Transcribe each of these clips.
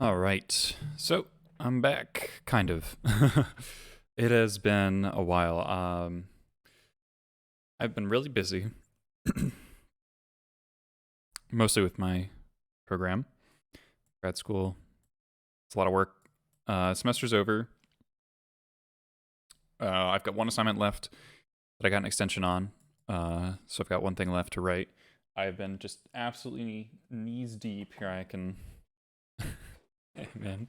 All right, so I'm back, kind of. It has been a while. I've been really busy, mostly with my program, grad school. It's a lot of work. Semester's over. I've got one assignment left that I got an extension on, so I've got one thing left to write. I've been just absolutely knees deep. Here I can. Hey, man.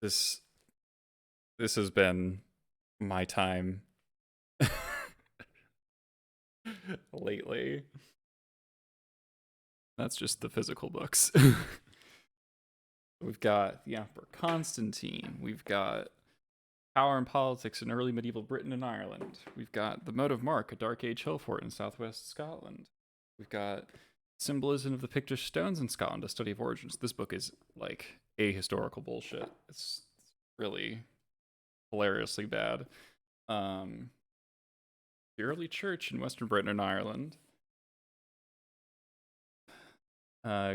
this this has been my time lately. That's just the physical books. We've got the Emperor Constantine. We've got Power and Politics in Early Medieval Britain and Ireland. We've got The Moat of Mark, a Dark Age hill fort in southwest Scotland. We've got Symbolism of the Pictish Stones in Scotland, a study of origins. This book is like ahistorical bullshit. It's really hilariously bad. The Early Church in Western Britain and Ireland.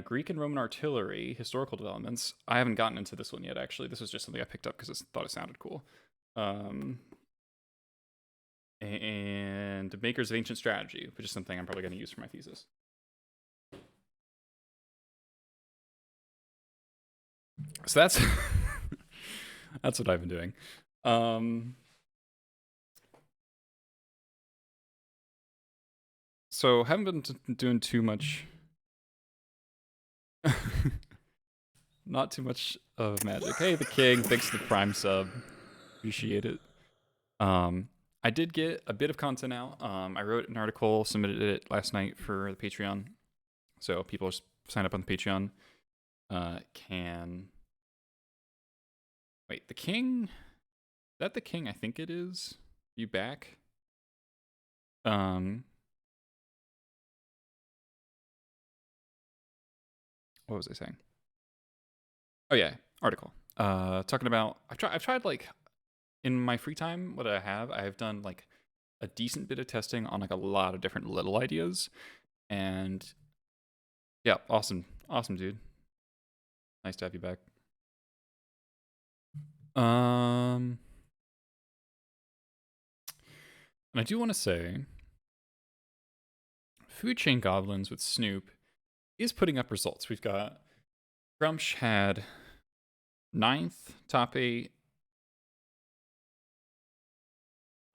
Greek and Roman artillery, historical developments. I haven't gotten into this one yet, actually. This was just something I picked up because I thought it sounded cool. And Makers of Ancient Strategy, which is something I'm probably going to use for my thesis. So that's that's what I've been doing. So haven't been doing too much. Not too much of Magic. Hey, the King, thanks for the Prime sub. Appreciate it. I did get a bit of content out. I wrote an article, submitted it last night for the Patreon. So people just sign up on the Patreon can... Wait, the King? Is that the King? I think it is. You back? What was I saying? Oh yeah, article. Talking about I've tried like in my free time, what I've done like a decent bit of testing on like a lot of different little ideas. And yeah, awesome, dude. Nice to have you back. And I do want to say Food Chain Goblins with Snoop is putting up results. We've got Grumsh had 9th, top 8,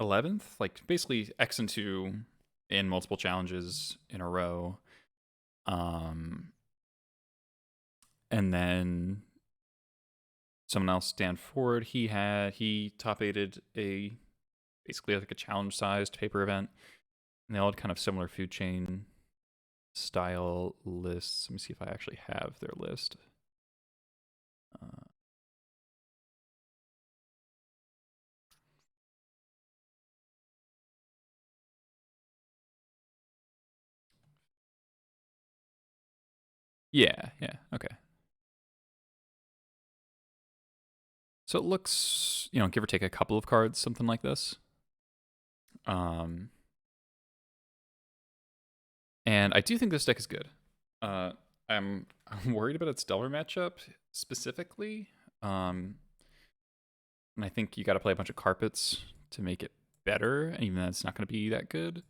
11th, like basically X and 2 in multiple challenges in a row. And then someone else, Dan Ford, he top 8'd basically like a challenge sized paper event. And they all had kind of similar food chain style lists. Let me see if I actually have their list. Yeah, okay. So it looks, give or take a couple of cards, something like this. And I do think this deck is good. I'm worried about its Delver matchup specifically. And I think you got to play a bunch of carpets to make it better, and even though it's not going to be that good.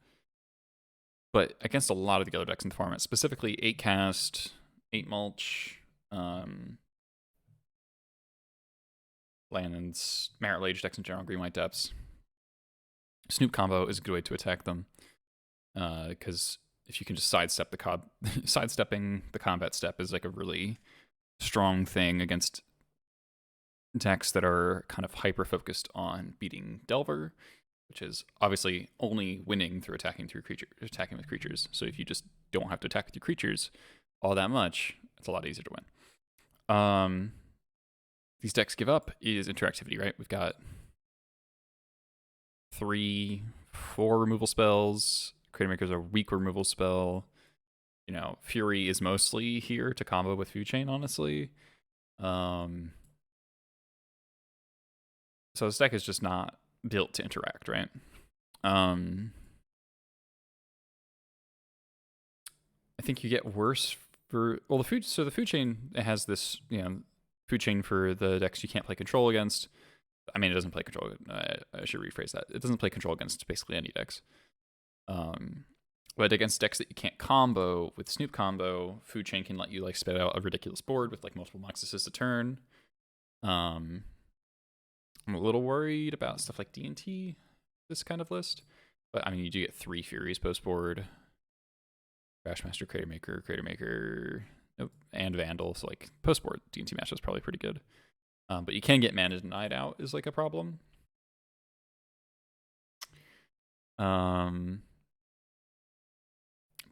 But against a lot of the other decks in the format, specifically 8 cast, 8 mulch, Landon's Merit Lage decks in general, green white depths. Snoop combo is a good way to attack them, because if you can just sidestep sidestepping the combat step is like a really strong thing against decks that are kind of hyper focused on beating Delver, which is obviously only winning through attacking with creatures. So if you just don't have to attack with your creatures all that much, it's a lot easier to win. These decks give up is interactivity, right? We've got 3, 4 removal spells. Creator Maker's a weak removal spell. Fury is mostly here to combo with Food Chain, honestly. So this deck is just not built to interact, right? I think you get worse for, well, the food. So the food chain, it has this, food chain for the decks you can't play control against. I mean, it doesn't play control. I should rephrase that. It doesn't play control against basically any decks. But against decks that you can't combo with Snoop combo, food chain can let you like spit out a ridiculous board with like multiple Moxuses a turn. I'm a little worried about stuff like D&T, this kind of list. But I mean, you do get 3 Furies post board. Crashmaster, Crater Maker, nope, and Vandal. So like post board D&T matchup is probably pretty good. But you can get mana denied out is like a problem.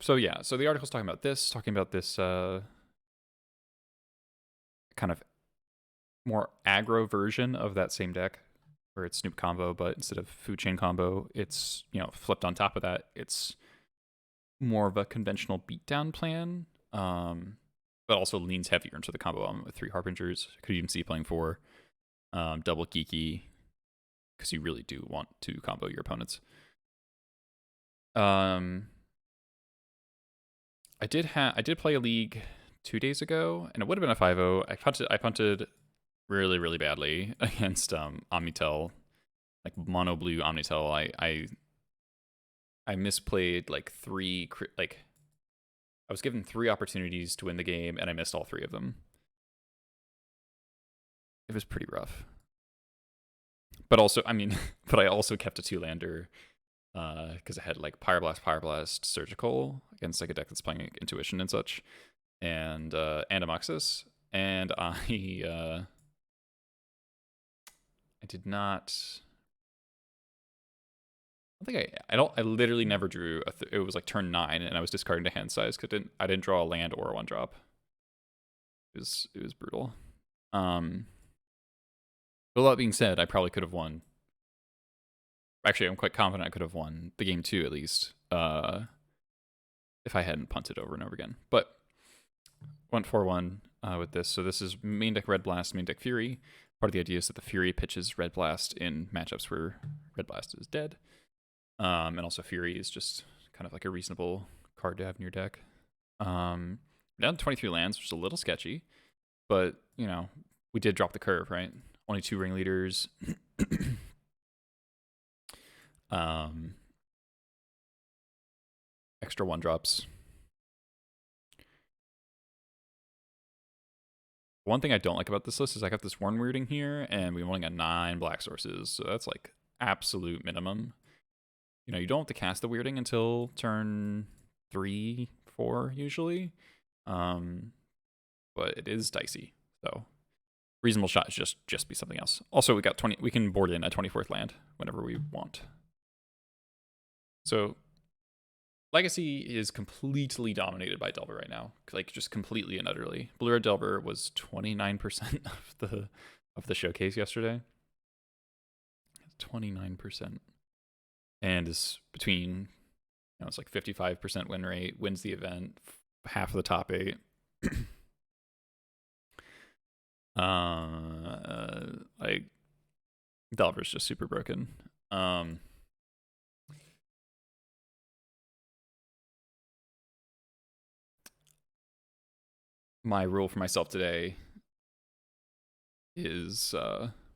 So yeah, so the article's talking about this kind of more aggro version of that same deck where it's Snoop combo, but instead of food chain combo, it's, flipped on top of that. It's more of a conventional beatdown plan, but also leans heavier into the combo element with 3 Harbingers. Could even see playing 4 double Geeky, because you really do want to combo your opponents. I did play a league 2 days ago, and it would have been a 5-0. I punted really, really badly against Omnitel, like mono blue Omnitel. I misplayed like 3, like I was given 3 opportunities to win the game, and I missed all 3 of them. It was pretty rough. But also, I mean, but I also kept a 2-lander because I had like Pyroblast, Surgical against like a deck that's playing like, Intuition and such, and Amoxus, and I did not. I literally never drew. It was like turn 9, and I was discarding to hand size because I didn't draw a land or a 1-drop. It was brutal. But that being said, I probably could have won. Actually, I'm quite confident I could have won the game 2 at least, if I hadn't punted over and over again. But went 4-1 with this. So this is main deck Red Blast, main deck Fury. Part of the idea is that the Fury pitches Red Blast in matchups where Red Blast is dead. And also Fury is just kind of like a reasonable card to have in your deck. Down to 23 lands, which is a little sketchy. But, we did drop the curve, right? Only 2 ringleaders. Extra 1-drops. One thing I don't like about this list is I got this Worn Weirding here, and we only got 9 black sources, so that's like absolute minimum. You don't have to cast the Weirding until turn 3, 4 usually, but it is dicey. So reasonable shot is just be something else. Also, we got 20. We can board in a 24th land whenever we want. So Legacy is completely dominated by Delver right now, like just completely and utterly. Blue Red Delver was 29% of the showcase yesterday. 29%, and is between, it's like 55% win rate, wins the event, half of the top 8. Like Delver's just super broken. My rule for myself today is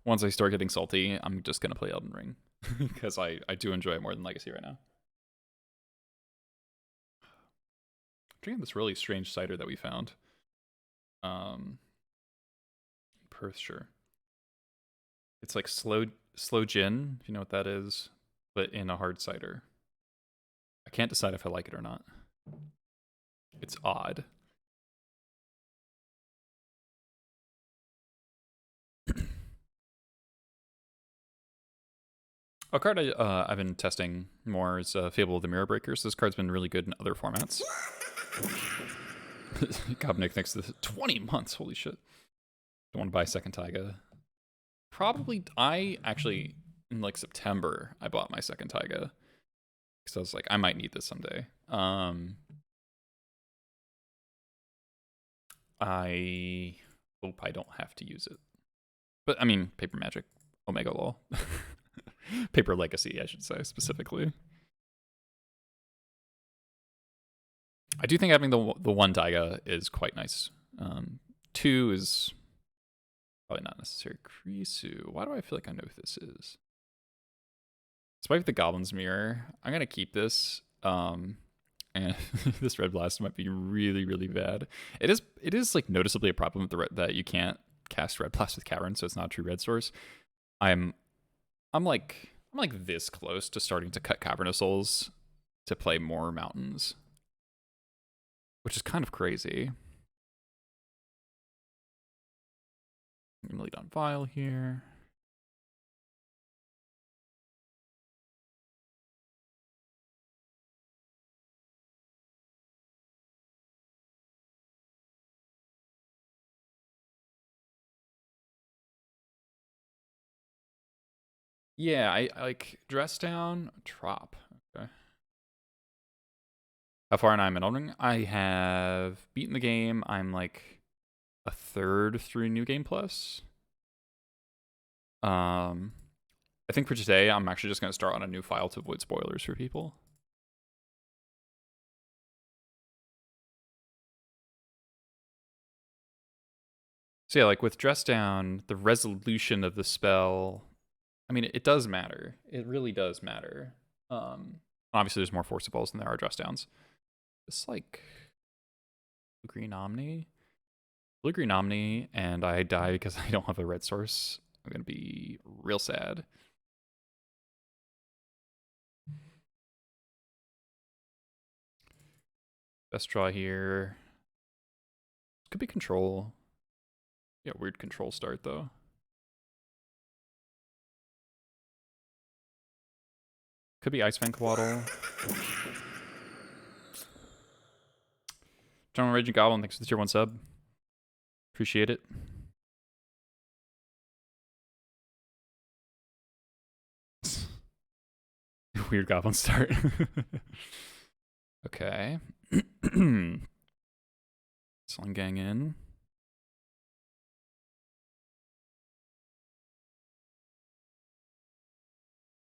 once I start getting salty, I'm just gonna play Elden Ring because I do enjoy it more than Legacy right now. I'm drinking this really strange cider that we found. Perthshire. It's like slow gin, if you know what that is, but in a hard cider. I can't decide if I like it or not. It's odd. A card I've been testing more is Fable of the Mirror Breakers. This card's been really good in other formats. Gobnik next to 20 months. Holy shit. Don't want to buy second Taiga. Probably, I actually, in like September, I bought my second Taiga. Because I was like, I might need this someday. I hope I don't have to use it. But I mean, Paper Magic, Omega Law. Paper Legacy, I should say, specifically. I do think having the one Daiga is quite nice. 2 is probably not necessary. Krisu. Why do I feel like I know who this is? This might be the Goblins Mirror. I'm going to keep this. And this Red Blast might be really, really bad. It is like noticeably a problem with the that you can't cast Red Blast with Cavern, so it's not a true red source. I'm like this close to starting to cut Cavern of Souls to play more mountains, which is kind of crazy. I'm gonna lead on Vile here. Yeah, I like Dress Down, Trop. Okay. How far am I in Elden Ring? I have beaten the game. I'm like a third through New Game Plus. I think for today, I'm actually just going to start on a new file to avoid spoilers for people. So yeah, like with Dress Down, the resolution of the spell, I mean, it does matter. It really does matter. Obviously, there's more forcibles than there are Dress Downs. It's like Blue-Green Omni. Blue-Green Omni, and I die because I don't have a red source. I'm going to be real sad. Best draw here. Could be control. Yeah, weird control start though. Could be Ice Bank Waddle. General Raging Goblin, thanks for the tier 1 sub. Appreciate it. Weird Goblin start. Okay. Sling Gang in.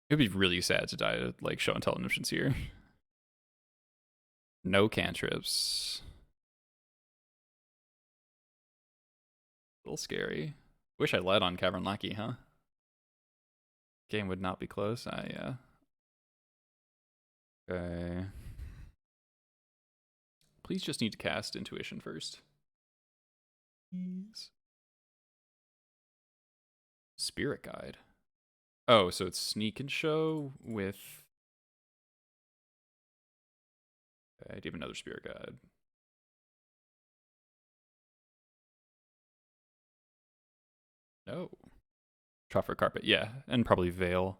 It'd be really sad to die to like show and tell omniscience here. No cantrips. A little scary. Wish I led on Cavern Lackey, huh? Game would not be close. Yeah. Okay. Please just need to cast Intuition first. Please. Spirit Guide. Oh, so it's Sneak and Show with... Okay, I do have another Spirit Guide. No. Troffer Carpet, yeah. And probably Veil.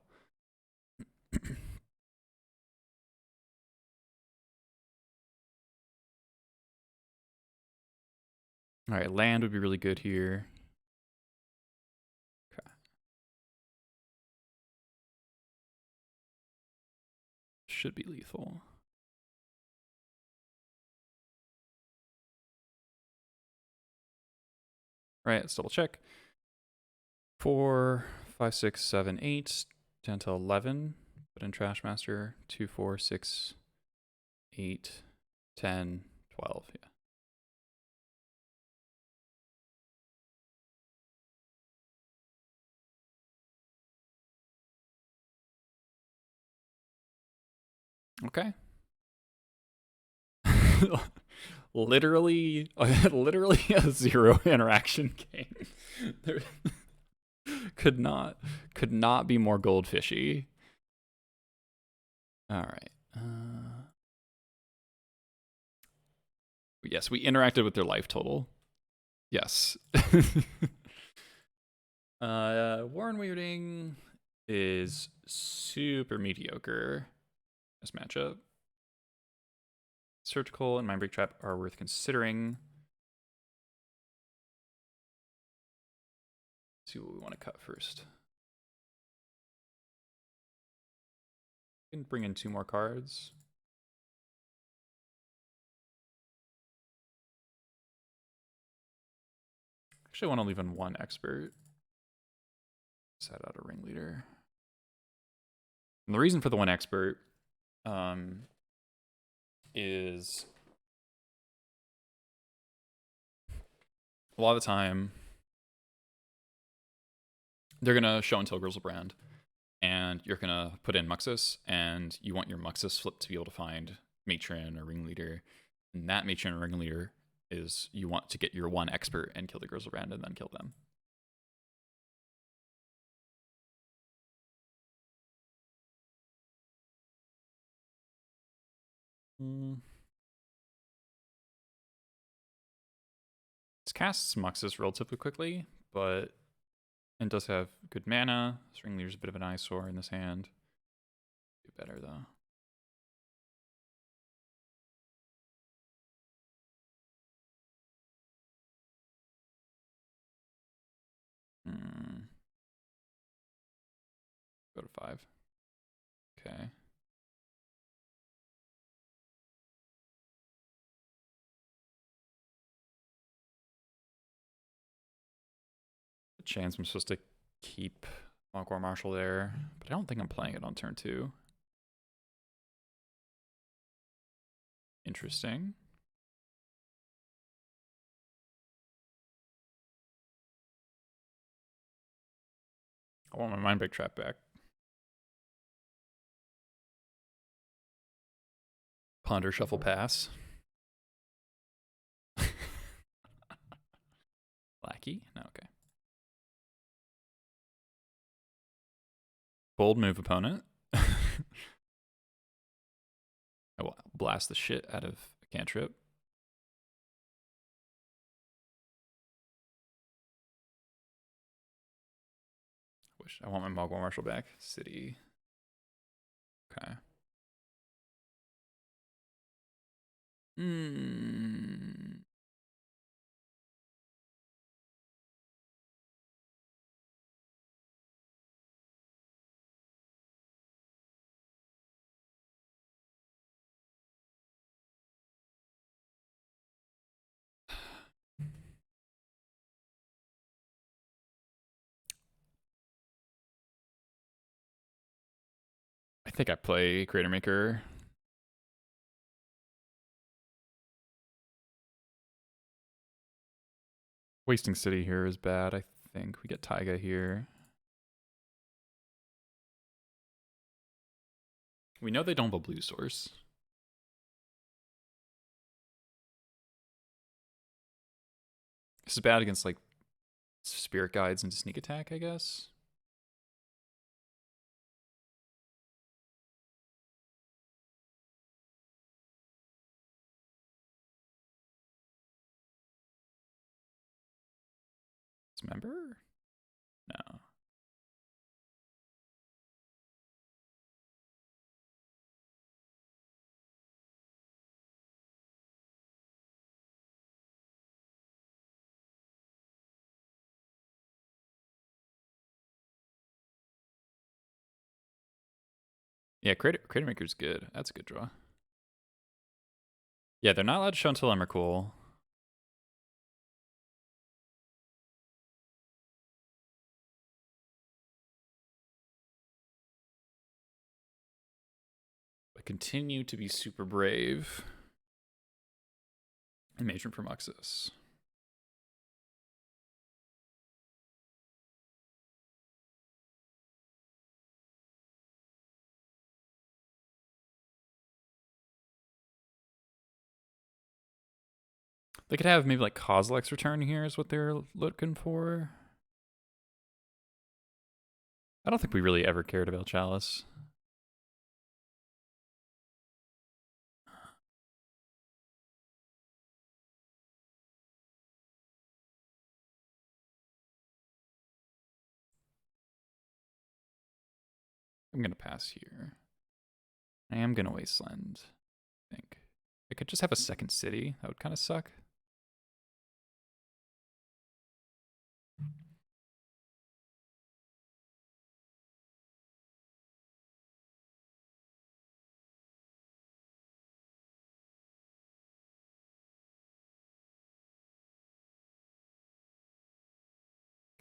Alright, land would be really good here. Okay. Should be lethal. Right, let's double check. 4, 5, 6, 7, 8, 10 to 11. Put in Trash Master. 2, 4, 6, 8, 10, 12. Yeah. Okay. literally a 0 interaction game. There could not be more goldfishy. All right. Yes, we interacted with their life total. Yes. Warren Weirding is super mediocre. This matchup. Surgical and Mindbreak Trap are worth considering. Let's see what we want to cut first. We can bring in 2 more cards. Actually, I want to leave in 1 expert. Set out a ringleader. And the reason for the 1 expert is a lot of the time they're gonna show and tell Grizzlebrand, and you're gonna put in Muxus, and you want your Muxus flip to be able to find Matron or Ringleader, and that Matron or Ringleader is you want to get your 1 expert and kill the Grizzlebrand and then kill them. This casts Muxus relatively quickly, but it does have good mana. Ringleader's a bit of an eyesore in this hand. Do better though. Go to 5. Okay. The chance I'm supposed to keep Mogwai Marshal there, but I don't think I'm playing it on turn 2. Interesting. I want my Maindeck trap back. Ponder, shuffle, pass. Lackey? No, okay. Bold move, opponent. I will blast the shit out of a cantrip. I want my Mogwai Marshal back. City. Okay. I think I play Creator Maker. Wasting City here is bad, I think. We get Taiga here. We know they don't have a blue source. This is bad against, like, Spirit Guides and Sneak Attack, I guess. Dismember? No. Yeah, Creator Maker's good. That's a good draw. Yeah, they're not allowed to show until Emrakul. But continue to be super brave. And Matron for Muxus. They could have maybe like Kozilek's return here is what they're looking for. I don't think we really ever cared about Chalice. I'm going to pass here. I am going to Wasteland, I think. I could just have a second city. That would kind of suck.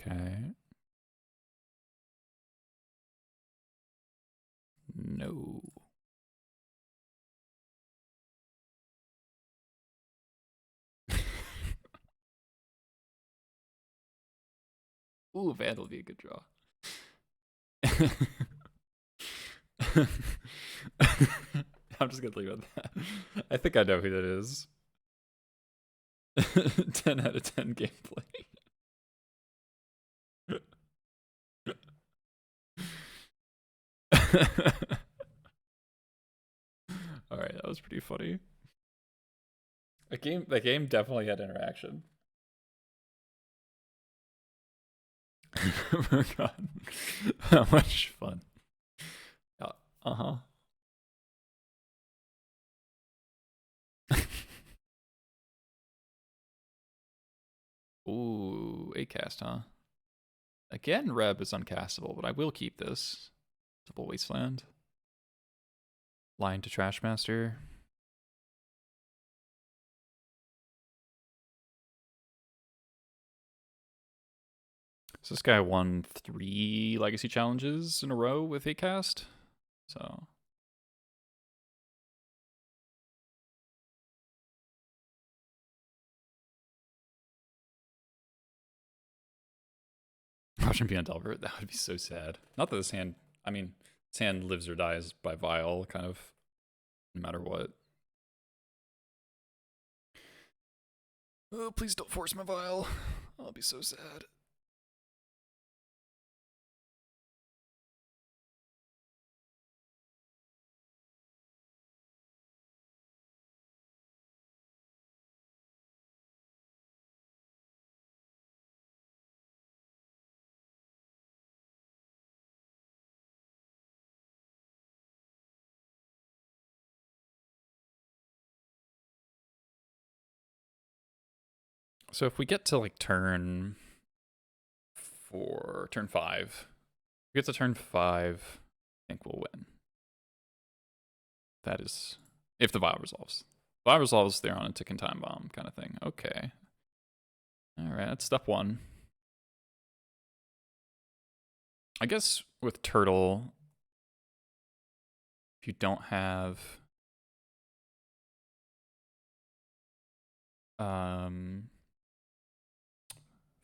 Okay. No. Ooh, Vandal would be a good draw. I'm just gonna leave it at that. I think I know who that is. 10 out of 10 gameplay. Alright, that was pretty funny. The game definitely had interaction. Oh my god. How much fun. Uh-huh. Ooh, a cast, huh? Again, Reb is uncastable, but I will keep this. Double Wasteland. Line to Trashmaster. So this guy won 3 Legacy challenges in a row with a cast. So watch him be on Delver, that would be so sad. Not that this hand, I mean, this hand lives or dies by Vile, kind of, no matter what. Oh, please don't force my Vile. I'll be so sad. So if we get to like turn 5, if we get to turn 5, I think we'll win. That is, if the Vile resolves. Vile resolves, they're on a ticking time bomb kind of thing. Okay. Alright, that's step 1. I guess with Turtle, if you don't have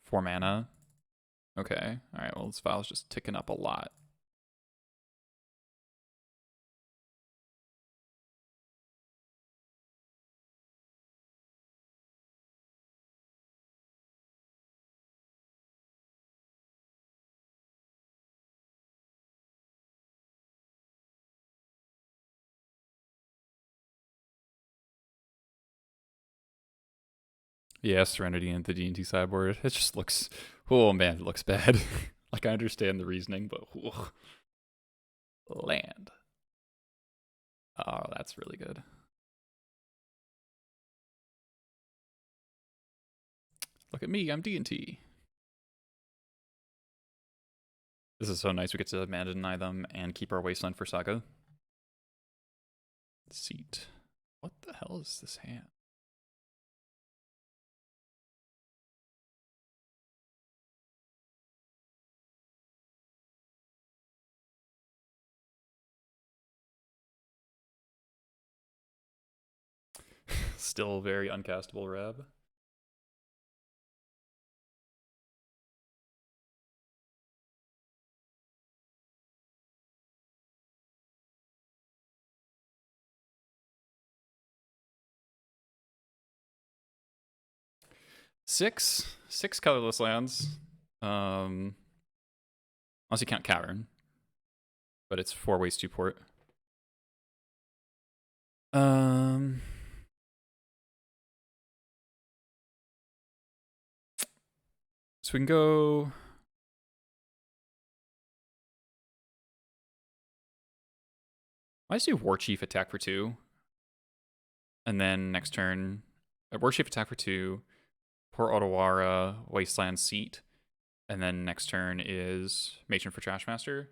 4 mana. Okay. Alright, well this Vile's just ticking up a lot. Yeah, Serenity and the D&T sideboard. It just looks, oh man, it looks bad. Like I understand the reasoning, but ugh. Land. Oh, that's really good. Look at me, I'm D&T. This is so nice. We get to mana deny them and keep our Wasteland for Saga. Seat. What the hell is this hand? Still very uncastable Reb. Six colorless lands. Unless you count Cavern. But it's 4 ways to port. So we can go. I just do War Chief attack for 2. And then next turn, War Chief attack for 2, Port Otawara, Wasteland Seat. And then next turn is Matron for Trashmaster.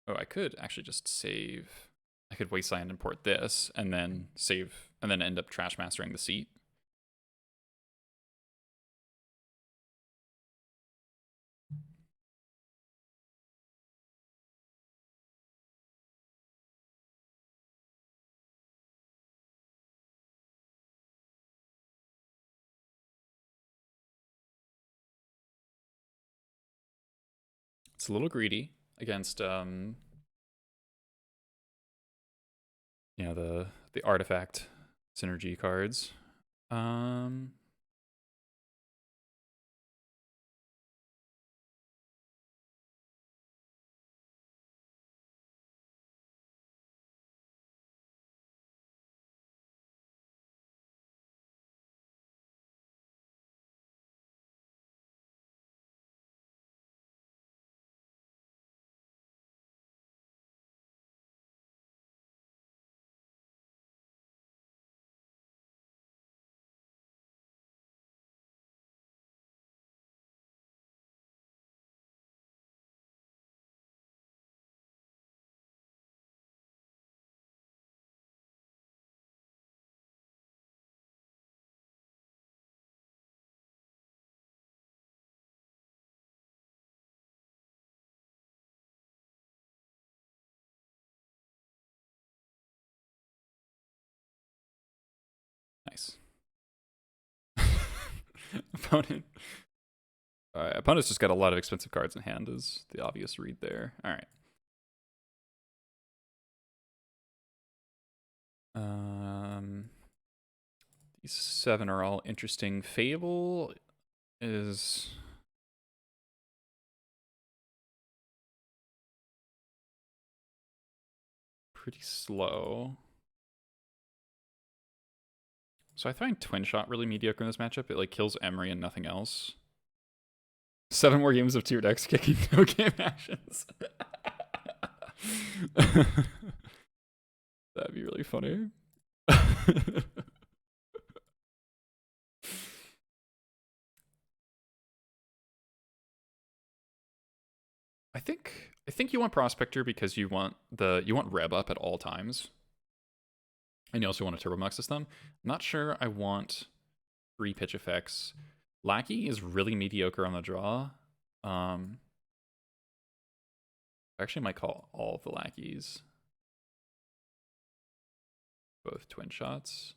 Oh, I could actually just save. I could Wasteland and port this, and then save, and then end up Trashmastering the Seat. It's a little greedy against you know, the artifact synergy cards. Nice. Opponent's just got a lot of expensive cards in hand is the obvious read there. All right. These 7 are all interesting. Fable is pretty slow. So I find Twin Shot really mediocre in this matchup. It like kills Emery and nothing else. 7 more games of tier decks kicking no game actions. That'd be really funny. I think you want Prospector because you want Reb up at all times. And you also want a Turbo Mux system. I'm not sure I want 3 pitch effects. Lackey is really mediocre on the draw. I actually might call all of the lackeys. Both twin shots.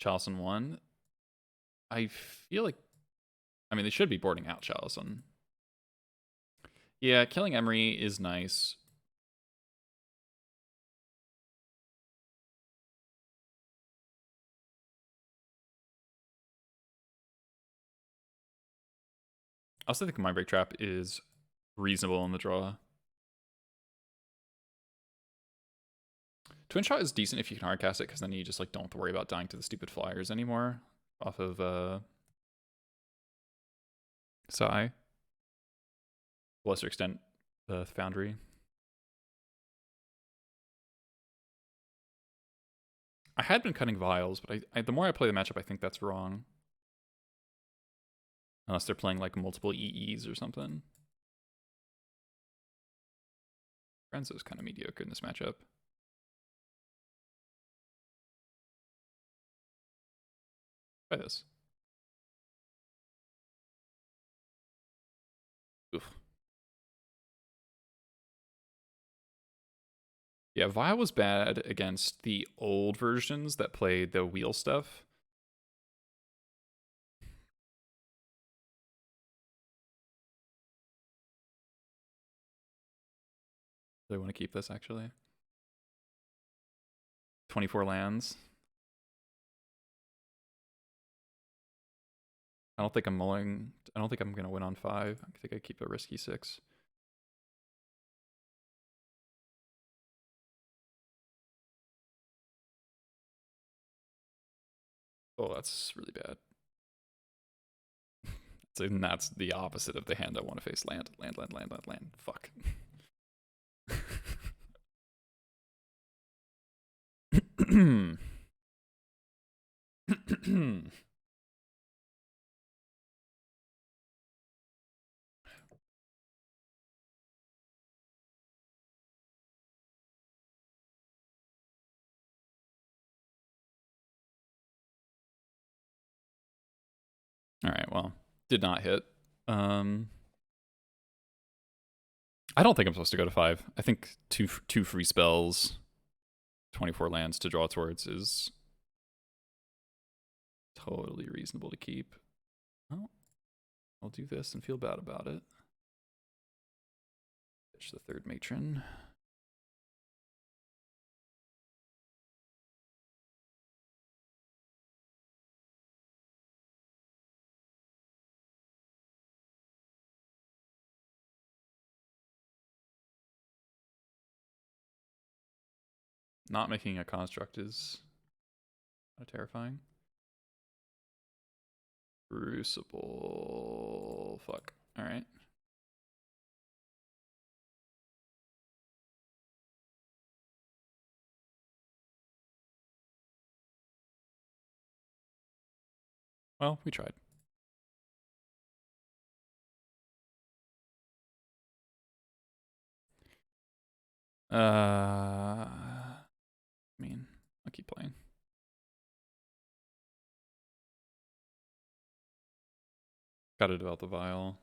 Chalison 1. I feel like, I mean, they should be boarding out Chalison. Yeah, killing Emery is nice. I also think Mindbreak Trap is reasonable in the draw. Twin Shot is decent if you can hardcast it, because then you just like don't have to worry about dying to the stupid flyers anymore off of Sai. To a lesser extent, the Foundry. I had been cutting vials, but the more I play the matchup, I think that's wrong. Unless they're playing like multiple EEs or something. Renzo's kind of mediocre in this matchup. Try this. Oof. Yeah, Vial was bad against the old versions that played the wheel stuff. Do I want to keep this actually? 24 lands. I don't think I'm mulling. I don't think I'm going to win on 5. I think I keep a risky 6. Oh, that's really bad. And that's the opposite of the hand I want to face. Land. Fuck. All right, well, did not hit. I don't think I'm supposed to go to 5. I think two free spells, 24 lands to draw towards is totally reasonable to keep. Oh. I'll do this and feel bad about it. Pitch the third matron. Not making a construct is terrifying. Crucible. Fuck. Alright. Well, we tried. I mean, I'll keep playing. Gotta develop the vial.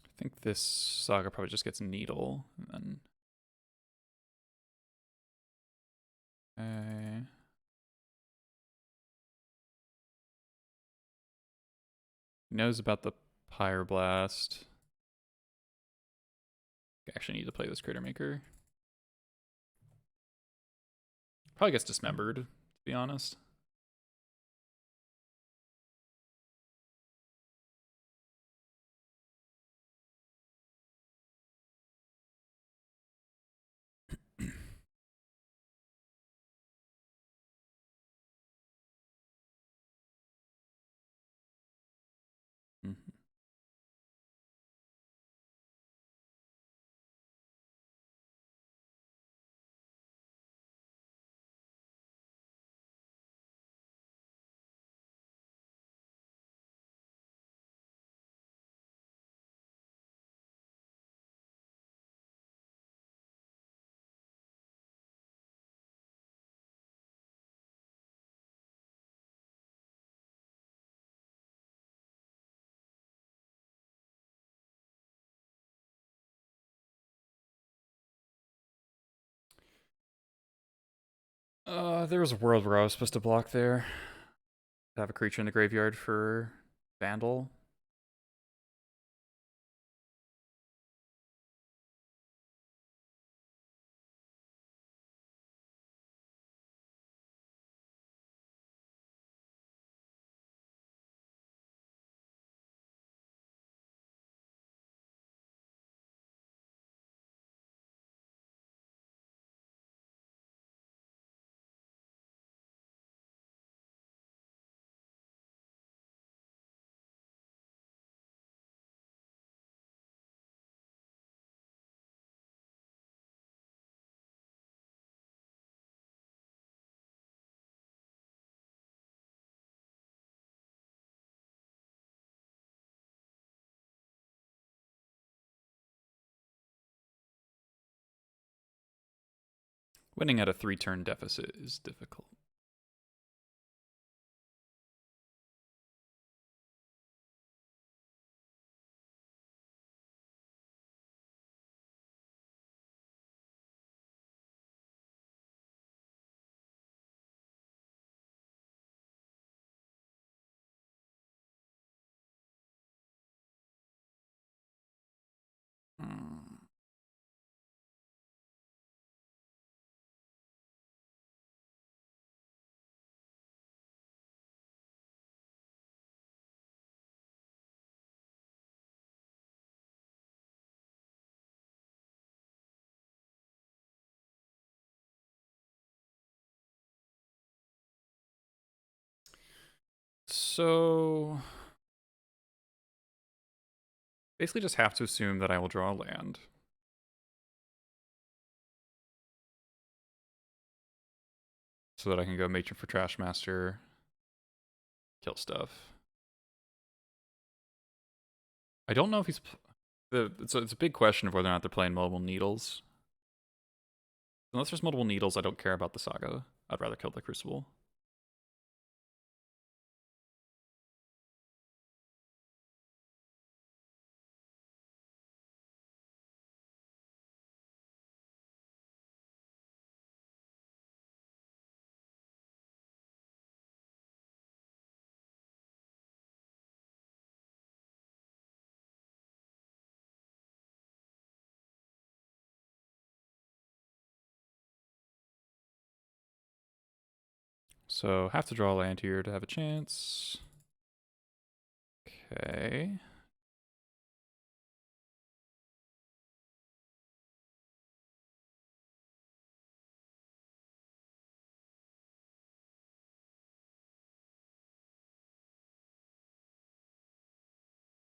I think this saga probably just gets needle and then. Okay. He knows about the pyroblast. I actually need to play this critter maker. Probably gets dismembered, to be honest. There was a world where I was supposed to block there. Have a creature in the graveyard for Vandal. Winning at a 3-turn deficit is difficult. So basically just have to assume that I will draw a land. So that I can go Matron for Trashmaster, kill stuff. I don't know if he's... it's a big question of whether or not they're playing multiple needles. Unless there's multiple needles, I don't care about the saga. I'd rather kill the Crucible. So have to draw a land here to have a chance. Okay.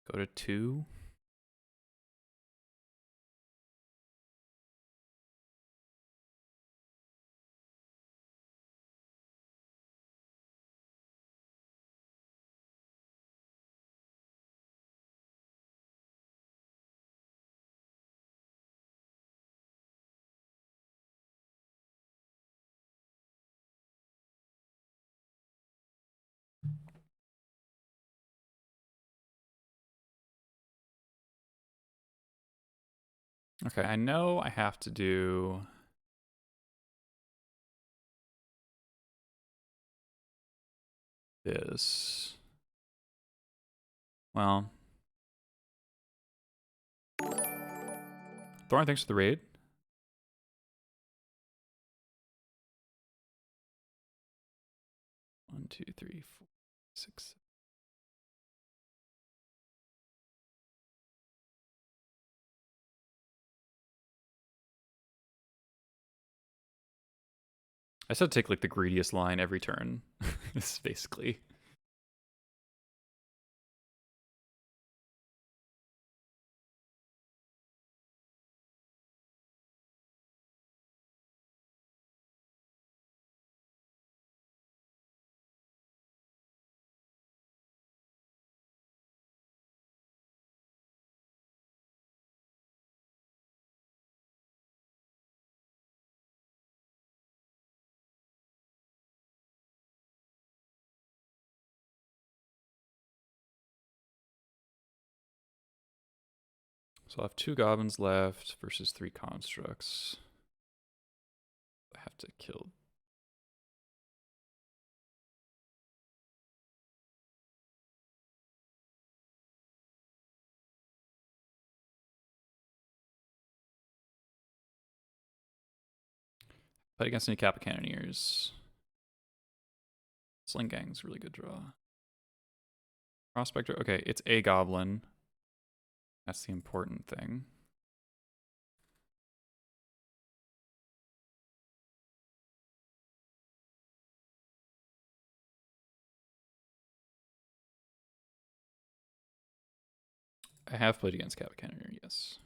Go to 2. Okay, I know I have to do this. Well, Thorn, thanks for the raid. One, two, three, four, six. I said take like the greediest line every turn. It's basically. So I'll have 2 goblins left versus 3 constructs. I have to kill. Fight against any Kappa Cannoneers. Sling Gang's really good draw. Prospector. Okay, it's a goblin. That's the important thing. I have played against Kappa Cannoneer, yes.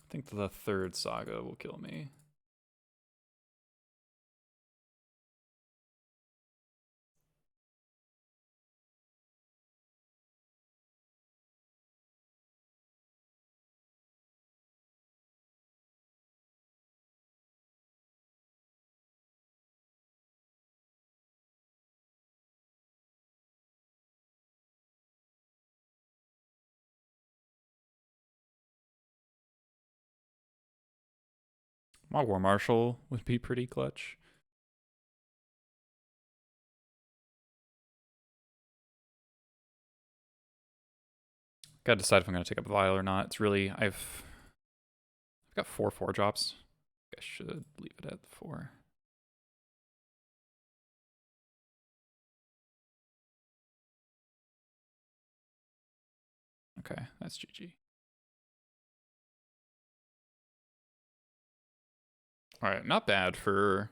I think the 3rd saga will kill me. My War Marshal would be pretty clutch. Gotta decide if I'm gonna take up a vial or not. It's really I've got 4 drops. I should leave it at 4. Okay, that's GG. All right, not bad for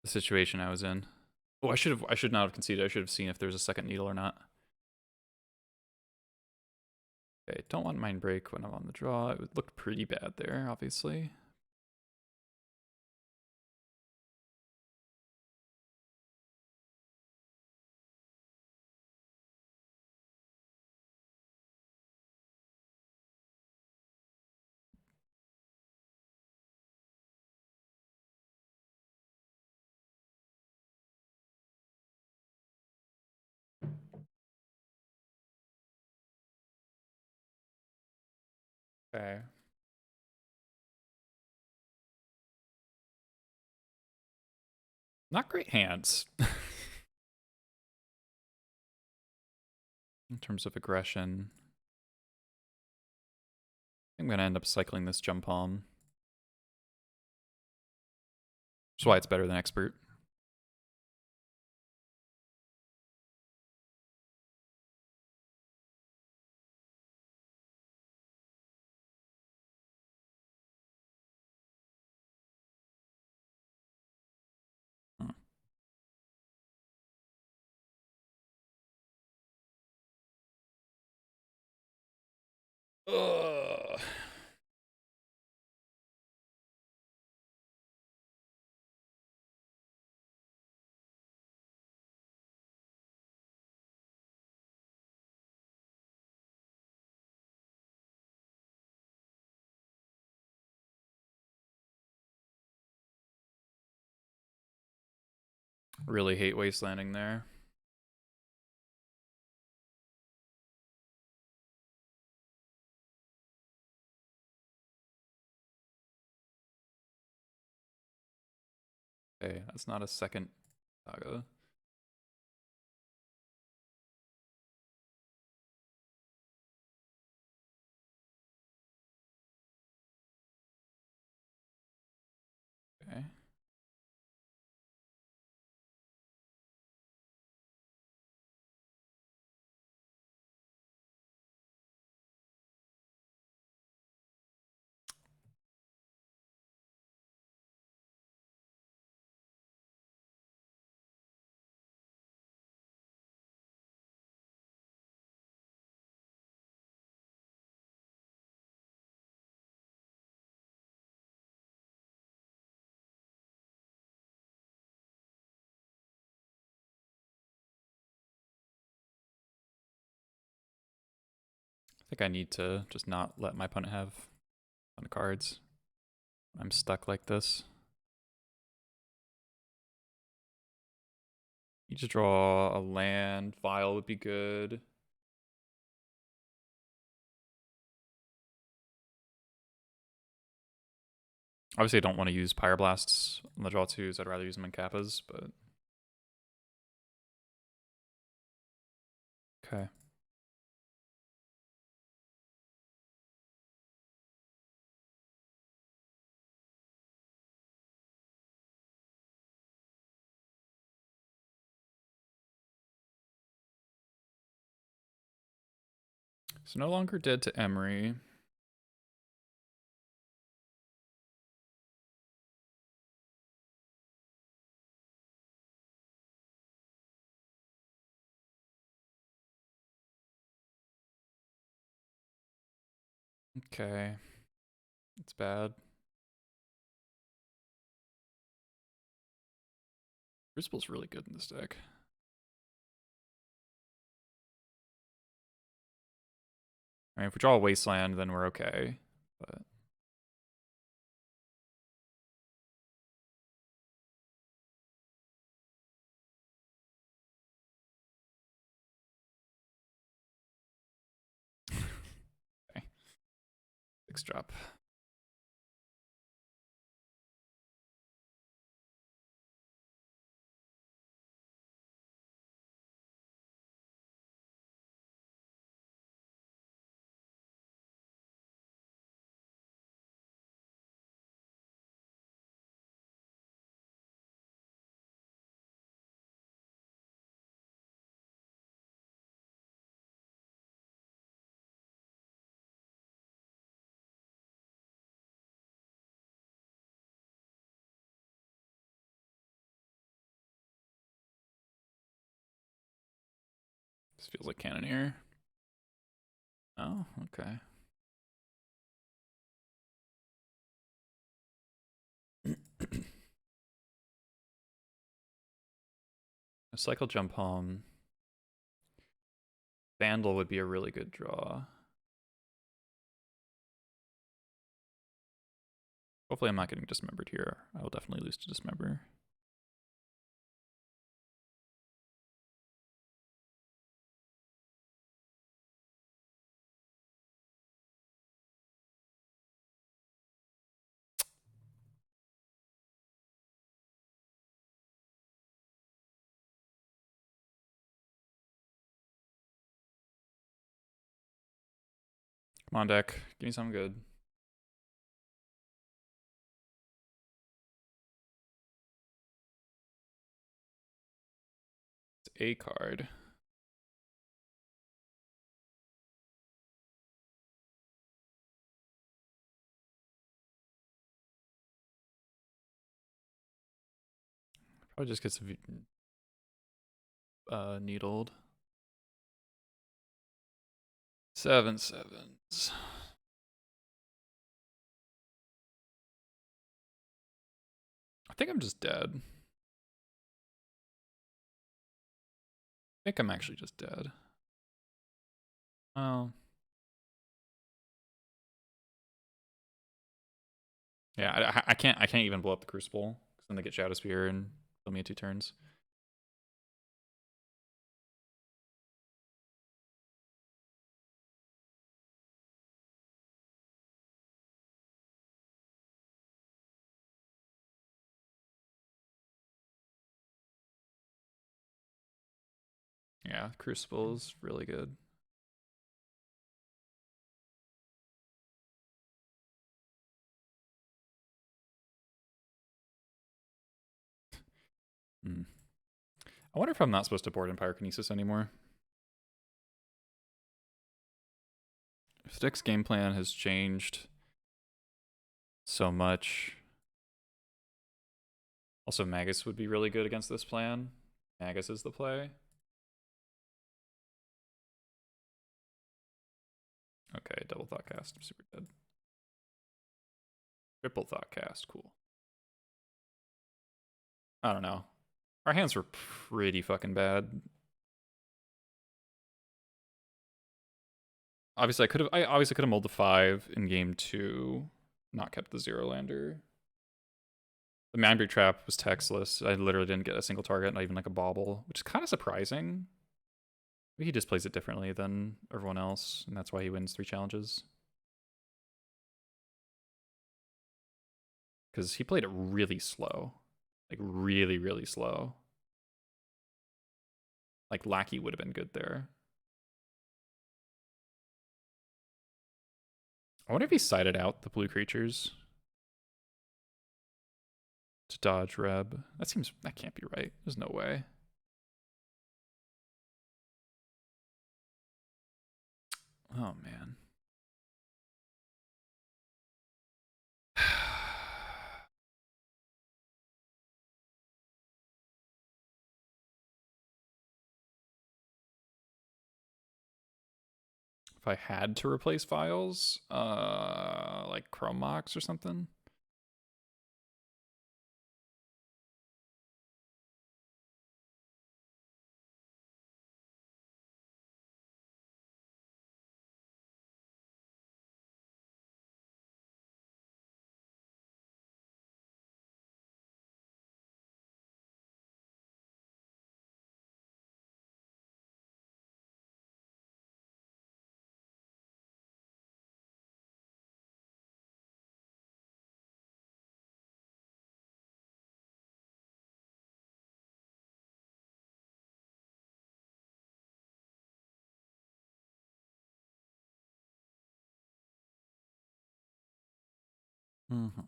the situation I was in. Oh, I should not have conceded. I should have seen if there's a second needle or not. Okay, don't want Mind Break when I'm on the draw. It looked pretty bad there, obviously. Okay. Not great hands. In terms of aggression. I'm gonna end up cycling this jump palm. That's why it's better than expert. Ugh. Really hate wastelanding there. Okay, that's not a second saga. Okay. I think I need to just not let my opponent have on the cards. I'm stuck like this. You just draw a land, file would be good. Obviously, I don't want to use Pyroblasts on the draw twos. I'd rather use them in Kappas, but okay. So no longer dead to Emery. Okay. It's bad. Crucible's really good in this deck. I mean, if we draw a Wasteland, then we're okay. But okay. 6-drop. This feels like Cannoneer. Oh, okay. A cycle jump home. Vandal would be a really good draw. Hopefully I'm not getting dismembered here. I will definitely lose to dismember. Come on, deck. Give me something good. It's a card. Probably just gets needled. 7 sevens. I think I'm just dead. I think I'm actually just dead. Oh. Yeah, I can't even blow up the Crucible because then they get Shadow Spear and kill me in 2 turns. Yeah, Crucible is really good. Hmm. I wonder if I'm not supposed to board in Pyrokinesis anymore. Stick's game plan has changed so much. Also, Magus would be really good against this plan. Magus is the play. Okay, double thought cast. I'm super dead. Triple thought cast. Cool. I don't know. Our hands were pretty fucking bad. Obviously, I obviously could have mulled the 5 in game 2, not kept the 0-lander. The Manbury Trap was textless. I literally didn't get a single target, not even like a bauble, which is kind of surprising. Maybe he just plays it differently than everyone else, and that's why he wins 3 challenges. Because he played it really slow. Like, really, really slow. Like, Lackey would have been good there. I wonder if he sided out the blue creatures to dodge Reb. That can't be right. There's no way. Oh, man. If I had to replace files, like Chrome Mox or something. Mm-hmm.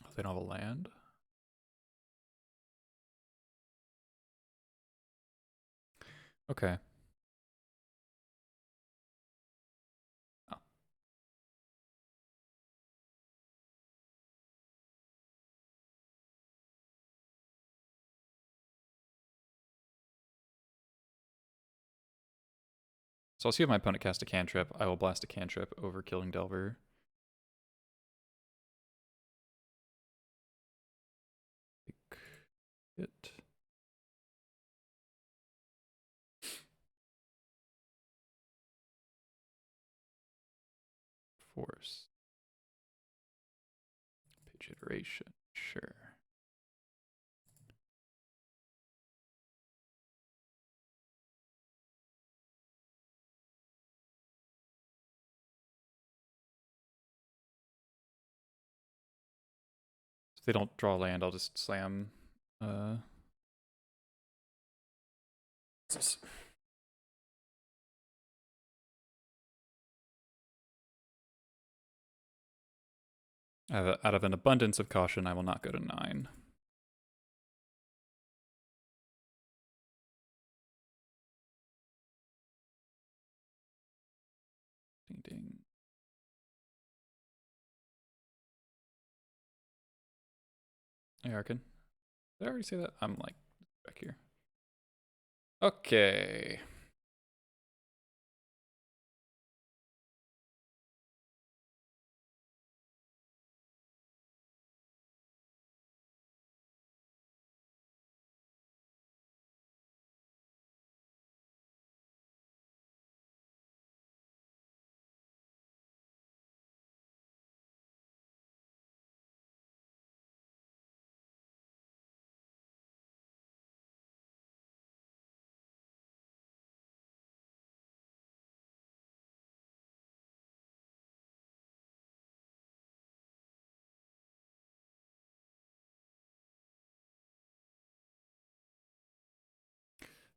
Oh, they don't have a land? Okay. Oh. So I'll see if my opponent casts a cantrip. I will blast a cantrip over Killing Delver. It. Force. Pitch iteration. Sure. If they don't draw land, I'll just slam. Out of an abundance of caution, I will not go to 9. Ding ding. Hey, Arkin. Did I already say that? I'm like back here. Okay.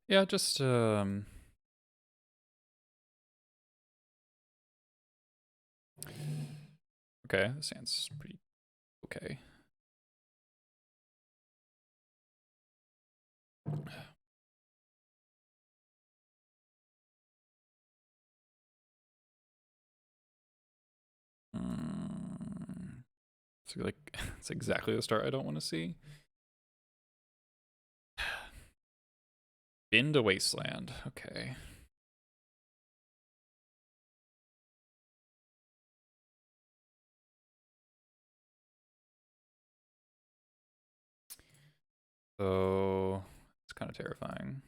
Yeah, just okay, this hand's pretty okay. So like it's exactly the start I don't want to see. Been to Wasteland. Okay. So it's kind of terrifying.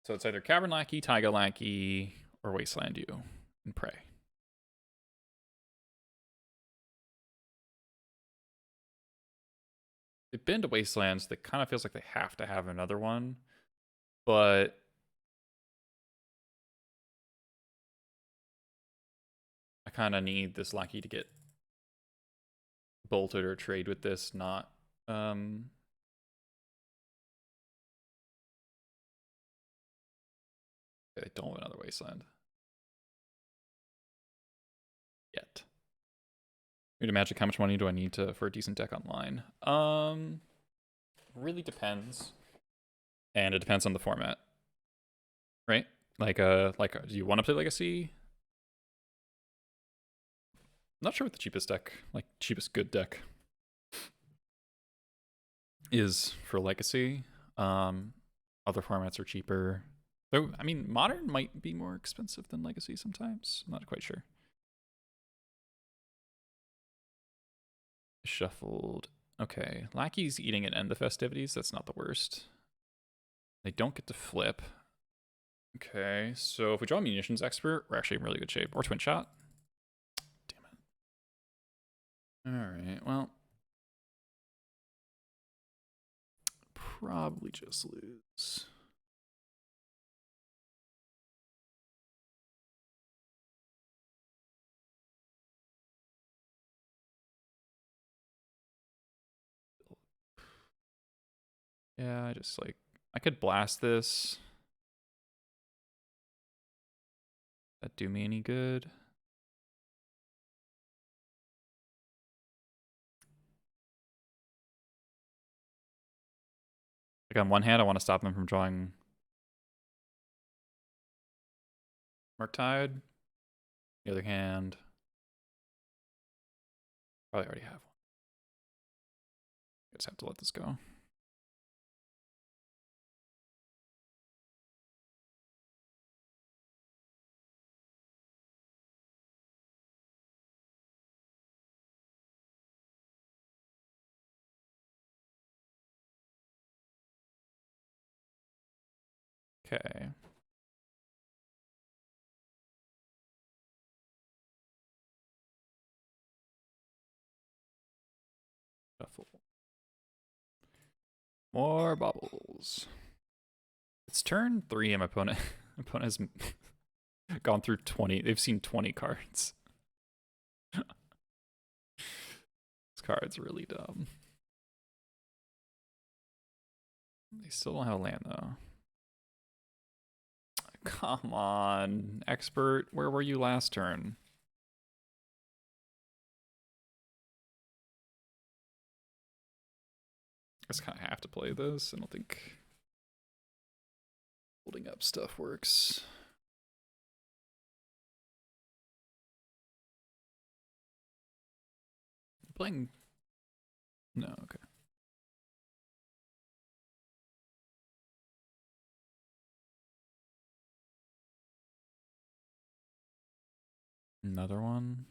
So it's either Cavern Lackey, Taiga Lackey, or Wasteland you and pray. They've been to Wastelands. That kind of feels like they have to have another one, but I kind of need this Lackey to get bolted or trade with this, not they don't have another Wasteland yet. Need to Magic, how much money do I need for a decent deck online? Really depends, and it depends on the format, right? Like do you want to play Legacy? I'm not sure what the cheapest deck, like cheapest good deck, is for Legacy. Other formats are cheaper. Though I mean, Modern might be more expensive than Legacy sometimes. I'm not quite sure. Shuffled. Okay, Lackey's eating and end the festivities. That's not the worst. They don't get to flip. Okay, so if we draw Munitions Expert, we're actually in really good shape. Or Twin Shot. Damn it. Alright, well. Probably just lose. Yeah, I just like, I could blast this. That do me any good? Like on one hand, I want to stop them from drawing Murktide. The other hand, probably already have one. I just have to let this go. Okay. Shuffle. More bubbles. It's turn 3 and my opponent has gone through 20. They've seen 20 cards. This card's really dumb. They still don't have a land though. Come on, expert. Where were you last turn? I just kind of have to play this. I don't think holding up stuff works. Playing. No, okay. Another one?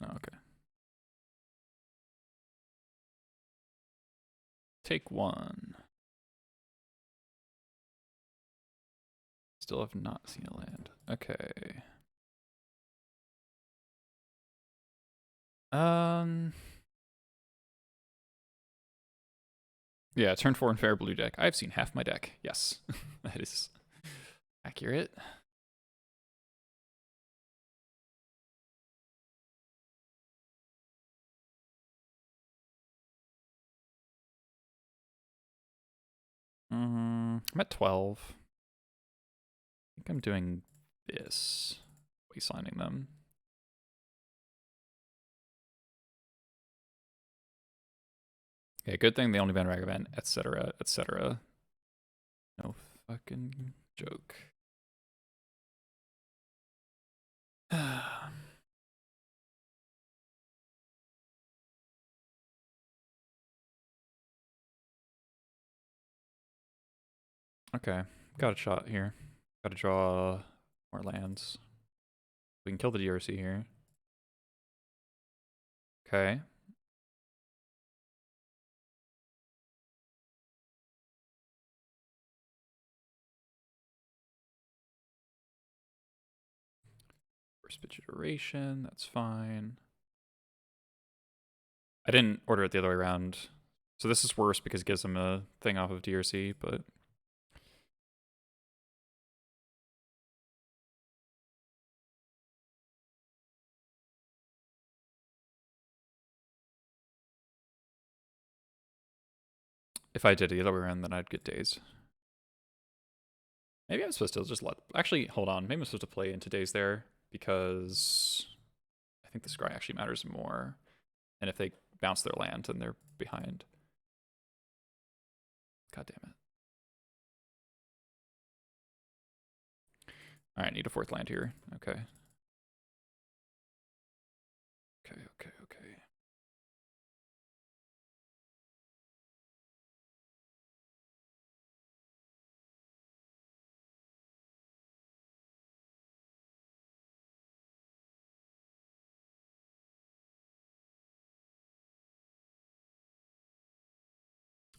Oh, okay. Take one. Still have not seen a land. Okay. Yeah, turn 4 in fair blue deck. I've seen half my deck. Yes. That is accurate. I'm at 12. I think I'm doing this. Waselining them. Okay, good thing they only ban Ragavan, etc., etc. No fucking joke. Okay, got a shot here. Gotta draw more lands. We can kill the DRC here. Okay. First pitch iteration, that's fine. I didn't order it the other way around. So this is worse because it gives them a thing off of DRC, but... If I did it the other way around, then I'd get days. Maybe I'm supposed to just let... Actually, hold on. Maybe I'm supposed to play into days there, because I think the scry actually matters more. And if they bounce their land, then they're behind. God damn it. Alright, need a 4th land here. Okay. Okay.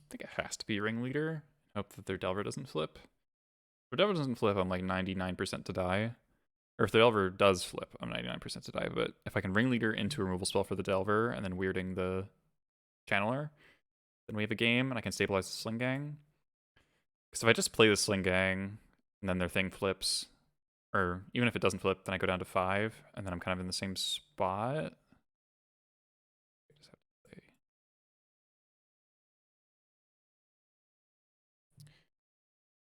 I think it has to be Ringleader. Hope that their Delver doesn't flip. If their Delver doesn't flip, I'm like 99% to die. Or if the Delver does flip, I'm 99% to die. But if I can Ringleader into a removal spell for the Delver and then weirding the Channeler, then we have a game and I can stabilize the Sling Gang. Because if I just play the Sling Gang and then their thing flips, or even if it doesn't flip, then I go down to 5 and then I'm kind of in the same spot.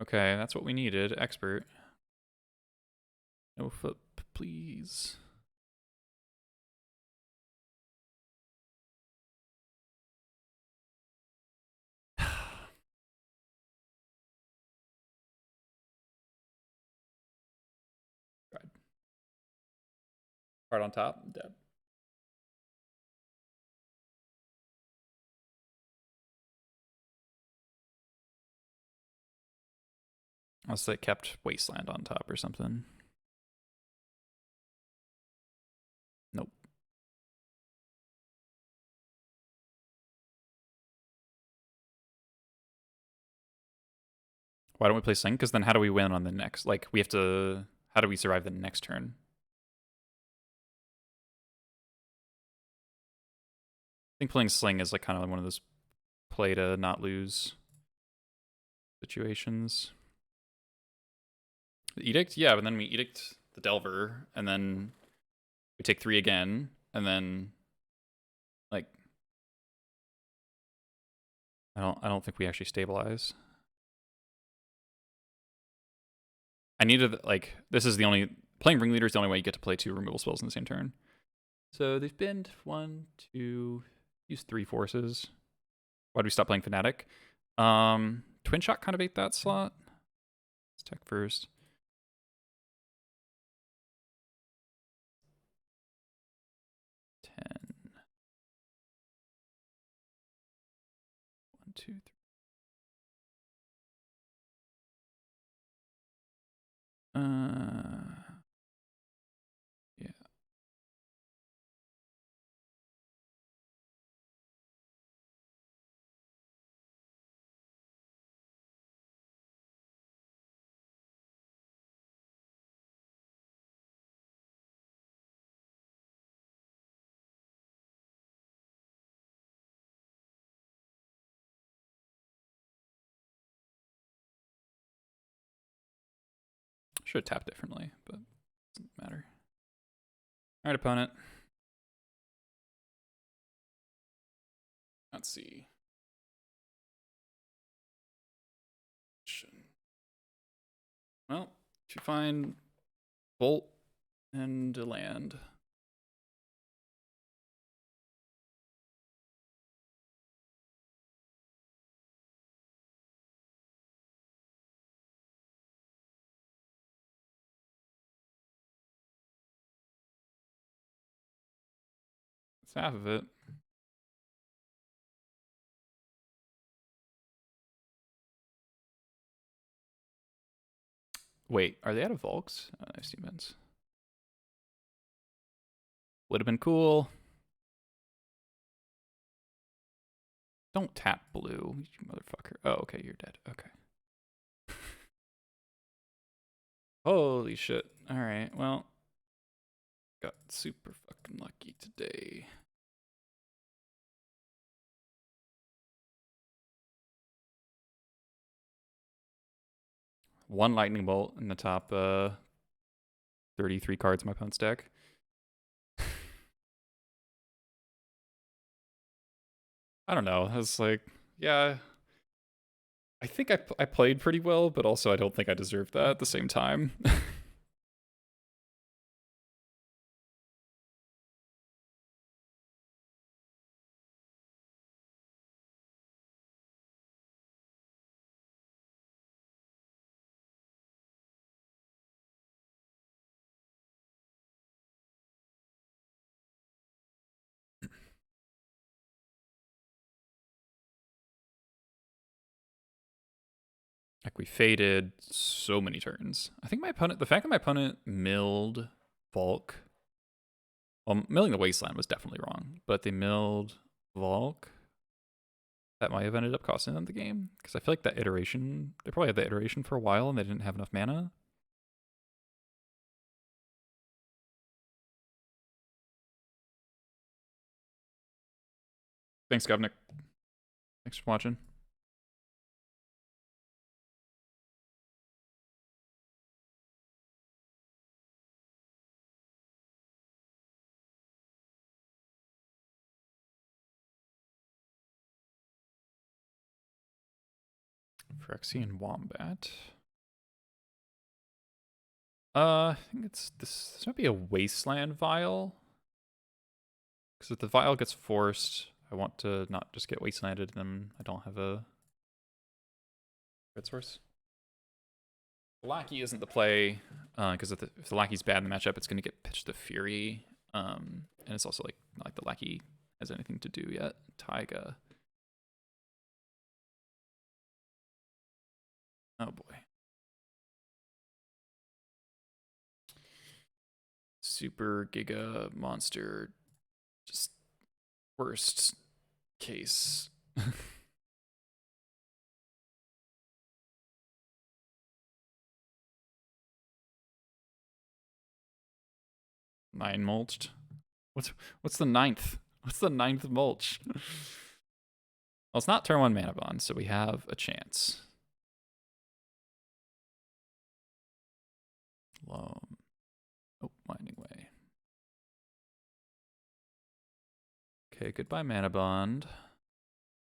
Okay, that's what we needed. Expert. No flip, please. Card on top, dead. Unless they kept Wasteland on top or something. Nope. Why don't we play Sling? Because then how do we win on the next? Like, we have to... How do we survive the next turn? I think playing Sling is like kind of one of those play to not lose situations. The Edict? Yeah, but then we Edict the Delver, and then we take 3 again, and then like I don't think we actually stabilize. I needed like this is the only playing Ringleader is the only way you get to play 2 removal spells in the same turn. So they've been 1, 2, use 3 forces. Why do we stop playing Fnatic? Twin Shot kind of ate that slot. Let's tech first. One, two, three. Yeah. Should have tapped differently, but it doesn't matter. All right, opponent. Let's see. Well, if you find Bolt and a land. That's half of it. Wait, are they out of Volks? Oh, nice defense. Would have been cool. Don't tap blue, you motherfucker. Oh, okay, you're dead. Okay. Holy shit. Alright, well. Got super fucking lucky today. One lightning bolt in the top 33 cards in my opponent's deck. I don't know. I was like, yeah. I think I played pretty well, but also I don't think I deserved that at the same time. Like we faded so many turns. I think my opponent, the fact that my opponent milled Volk, well, milling the Wasteland was definitely wrong, but they milled Volk. That might have ended up costing them the game because I feel like that iteration, they probably had that iteration for a while and they didn't have enough mana. Thanks, Govnick. Thanks for watching. Phyrexian Wombat. I think it's this might be a Wasteland Vial. Because if the Vial gets forced, I want to not just get Wastelanded and then I don't have a red source. Lackey isn't the play, because if the Lackey's bad in the matchup, it's going to get pitched to Fury. And it's also like not like the Lackey has anything to do yet. Taiga. Oh boy. Super Giga Monster. Just worst case. Nine mulched. What's the ninth? What's the ninth mulch? Well, it's not turn 1 mana bond, so we have a chance. Loam. Winding Way. Okay, goodbye Mana Bond.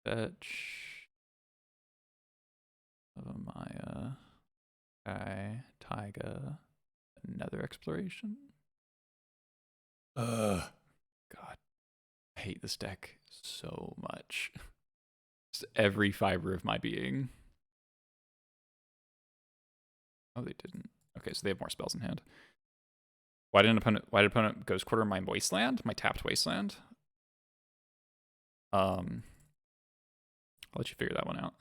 Fetch. Maya. Guy. Taiga. Another exploration. God. I hate this deck so much. Just every fiber of my being. Oh, they didn't. Okay, so they have more spells in hand. Why did opponent Ghost Quarter my wasteland? My tapped wasteland? I'll let you figure that one out.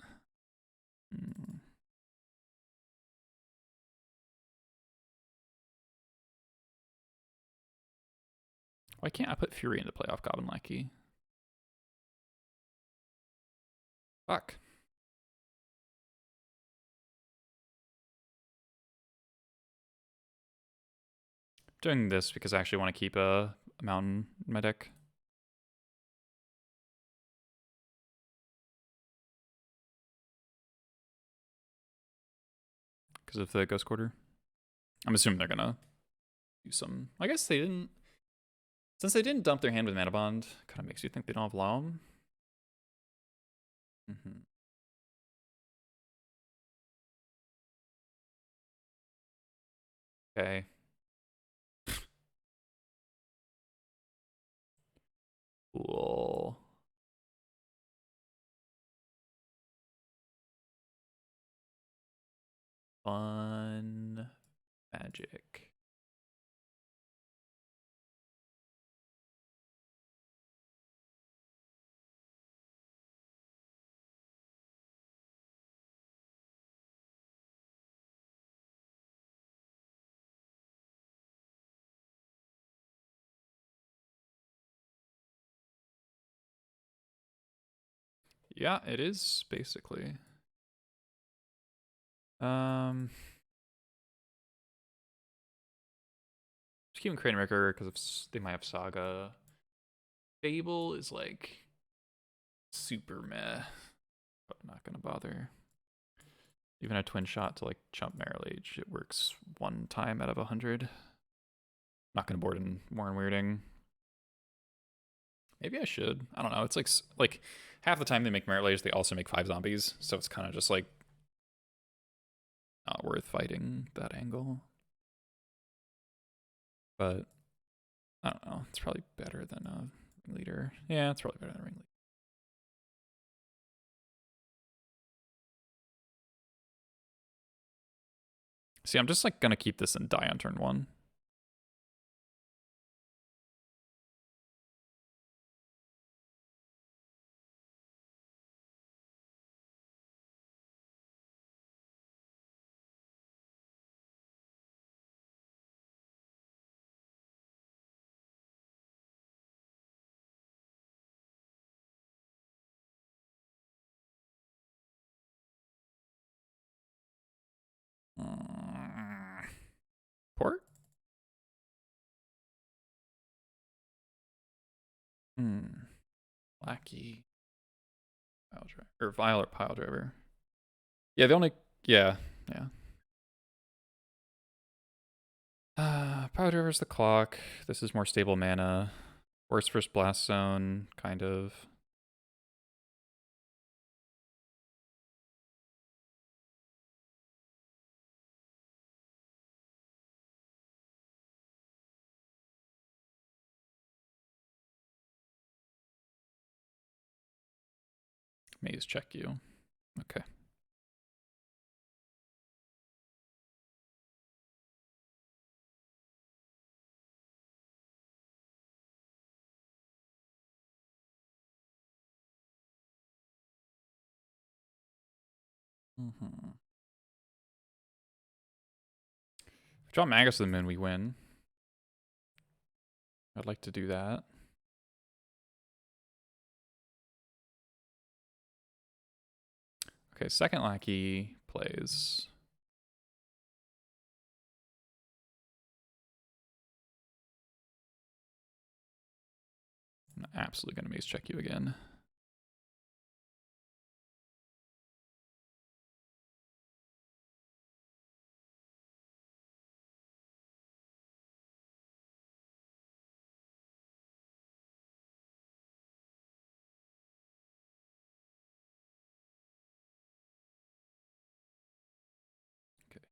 Why can't I put Fury into play off Goblin Lackey? Fuck. Doing this because I actually want to keep a mountain in my deck. Because of the Ghost Quarter. I'm assuming they're gonna do some. I guess they didn't. Since they didn't dump their hand with Mana Bond, kind of makes you think they don't have Laum. Okay. Cool. Fun magic. Yeah, it is basically. Just keeping Crane Wrecker because they might have Saga. Fable is like super meh, but I'm not gonna bother. Even a twin shot to like jump Marrow Age, it works 1 time out of 100. Not gonna board in Warren Weirding. Maybe I should. I don't know. It's like half the time they make Marrow Age, they also make 5 zombies, so it's kind of just like not worth fighting that angle. But I don't know. It's probably better than a Ringleader. Yeah, it's probably better than a Ringleader. See, I'm just like gonna keep this and die on turn 1. Port? Lackey. Pile driver. Or Violet Pile Driver. Yeah, the only. Yeah, yeah. Pile Driver's the clock. This is more stable mana. Worse first Blast Zone, kind of. Maze check you. Okay. If draw Magus to the Moon, we win. I'd like to do that. Okay, second Lackey plays. I'm absolutely going to Maze check you again.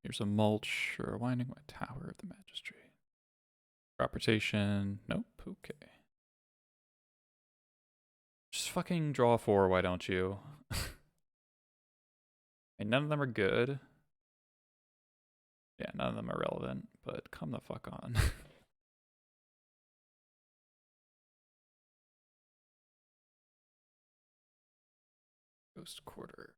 Here's a mulch or a winding tower of the magistrate. Crop rotation. Nope. Okay. Just fucking draw 4, why don't you? And none of them are good. Yeah, none of them are relevant, but come the fuck on. Ghost Quarter.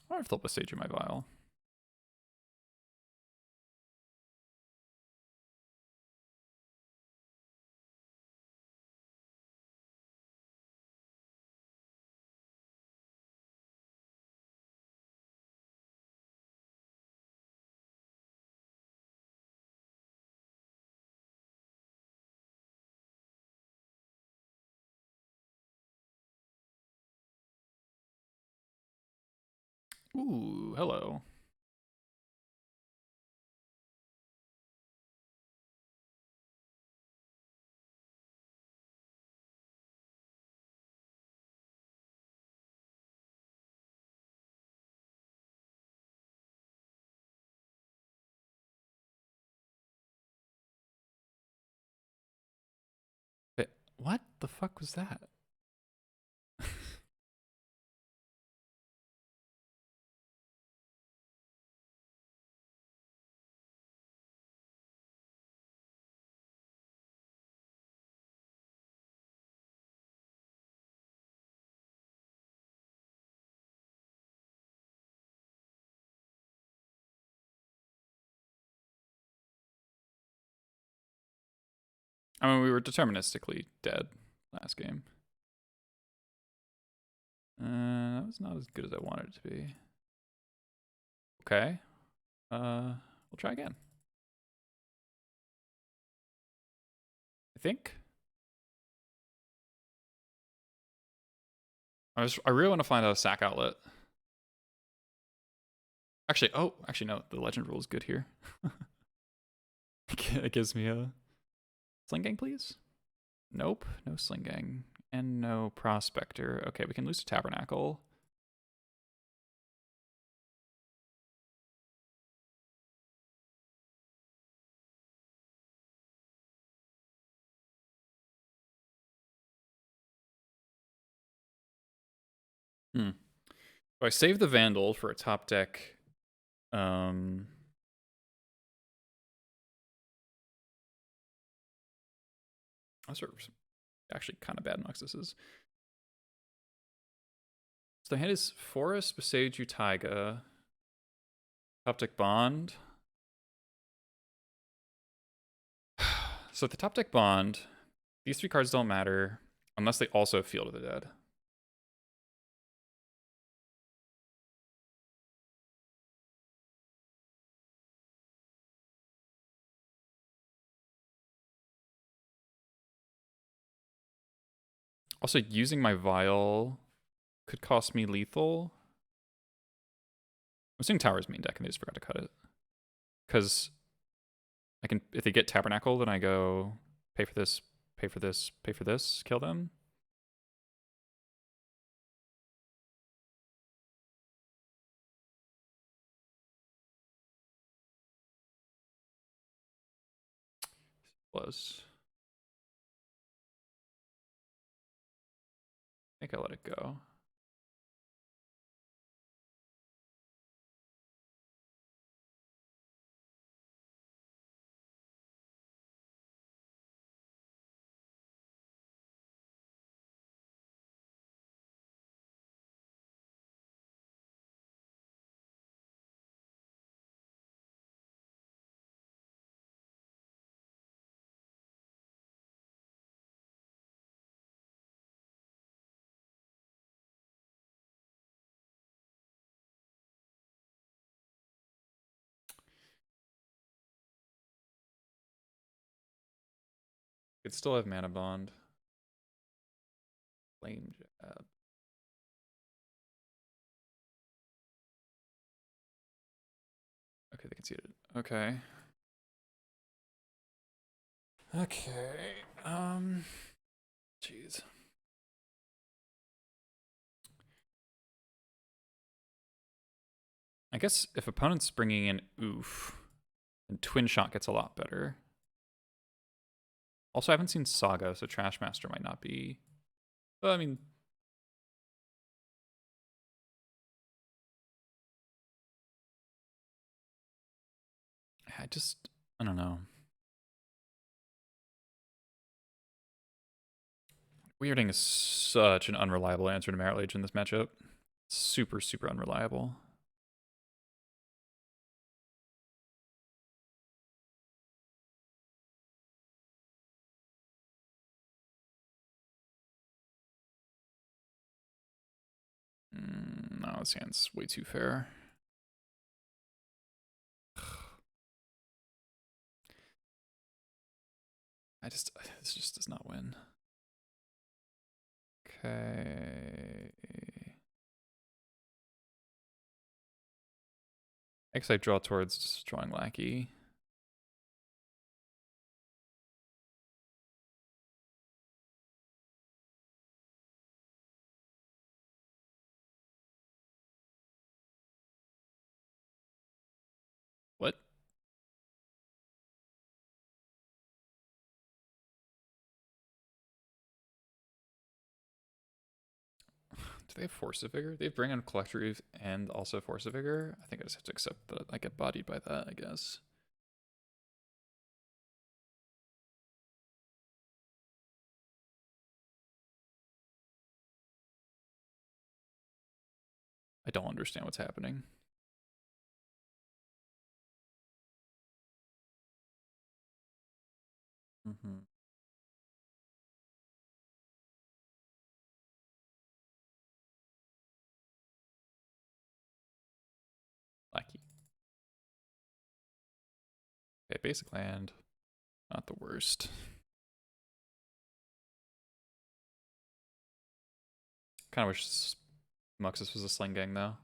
I wonder if they'll besage in my vial. Ooh, hello. Wait, what the fuck was that? I mean, we were deterministically dead last game. That was not as good as I wanted it to be. Okay. We'll try again. I think. I really want to find a sack outlet. Actually, no, the legend rule is good here. It gives me a sling gang, please. Nope, no sling gang and no prospector. Okay, we can lose to tabernacle. Do I save the Vandal for a top deck? Those are actually kind of bad Muxuses. So the hand is Forest, Beseju, Taiga, top deck Bond. So the top deck Bond, these 3 cards don't matter unless they also have Field of the Dead. Also, using my vial could cost me lethal. I'm assuming Tower's main deck and they just forgot to cut it. Because I can, if they get Tabernacle, then I go pay for this, pay for this, pay for this, kill them. Was. I think I let it go. Could still have Mana Bond. Flame Jab. Okay, they conceded. Okay. Okay. Jeez. I guess if opponent's bringing in oof, then Twin Shot gets a lot better. Also, I haven't seen Saga, so Trash Master might not be. Well, I mean, I don't know. Weirding is such an unreliable answer to Merit Lage in this matchup. Super, super unreliable. No, this hand's way too fair. This just does not win. Okay. I guess I draw towards drawing Lackey. What? Do they have Force of Vigor? They bring on Collector Reef and also Force of Vigor? I think I just have to accept that I get bodied by that, I guess. I don't understand what's happening. Lackey. Okay, basic land. Not the worst. Kind of wish Muxus was a Sling Gang, though.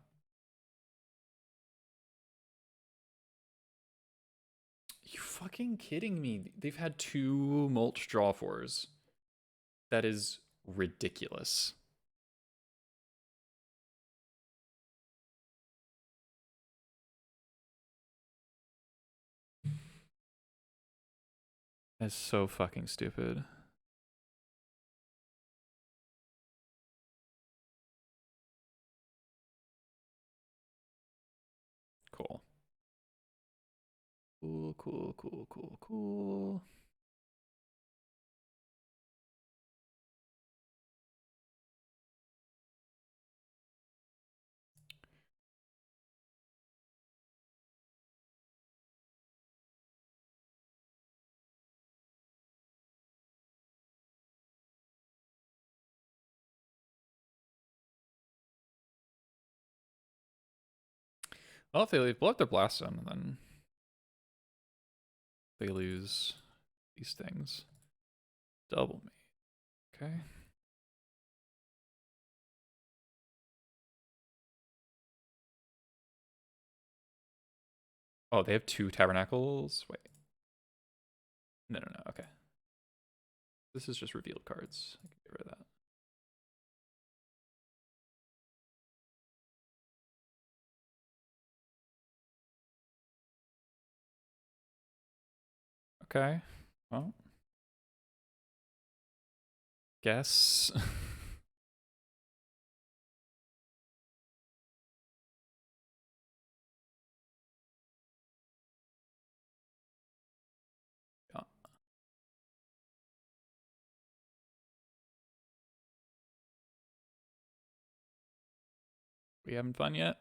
You fucking kidding me? They've had 2 mulch draw fours. That is ridiculous. That's so fucking stupid. Cool. Cool, cool, cool, cool, cool. Well, if they blow up their blast zone, then they lose these things. Double me. Okay. Oh, they have 2 tabernacles? Wait. No. Okay. This is just revealed cards. I can get rid of that. Okay. Well. Guess. Yeah. We having fun yet?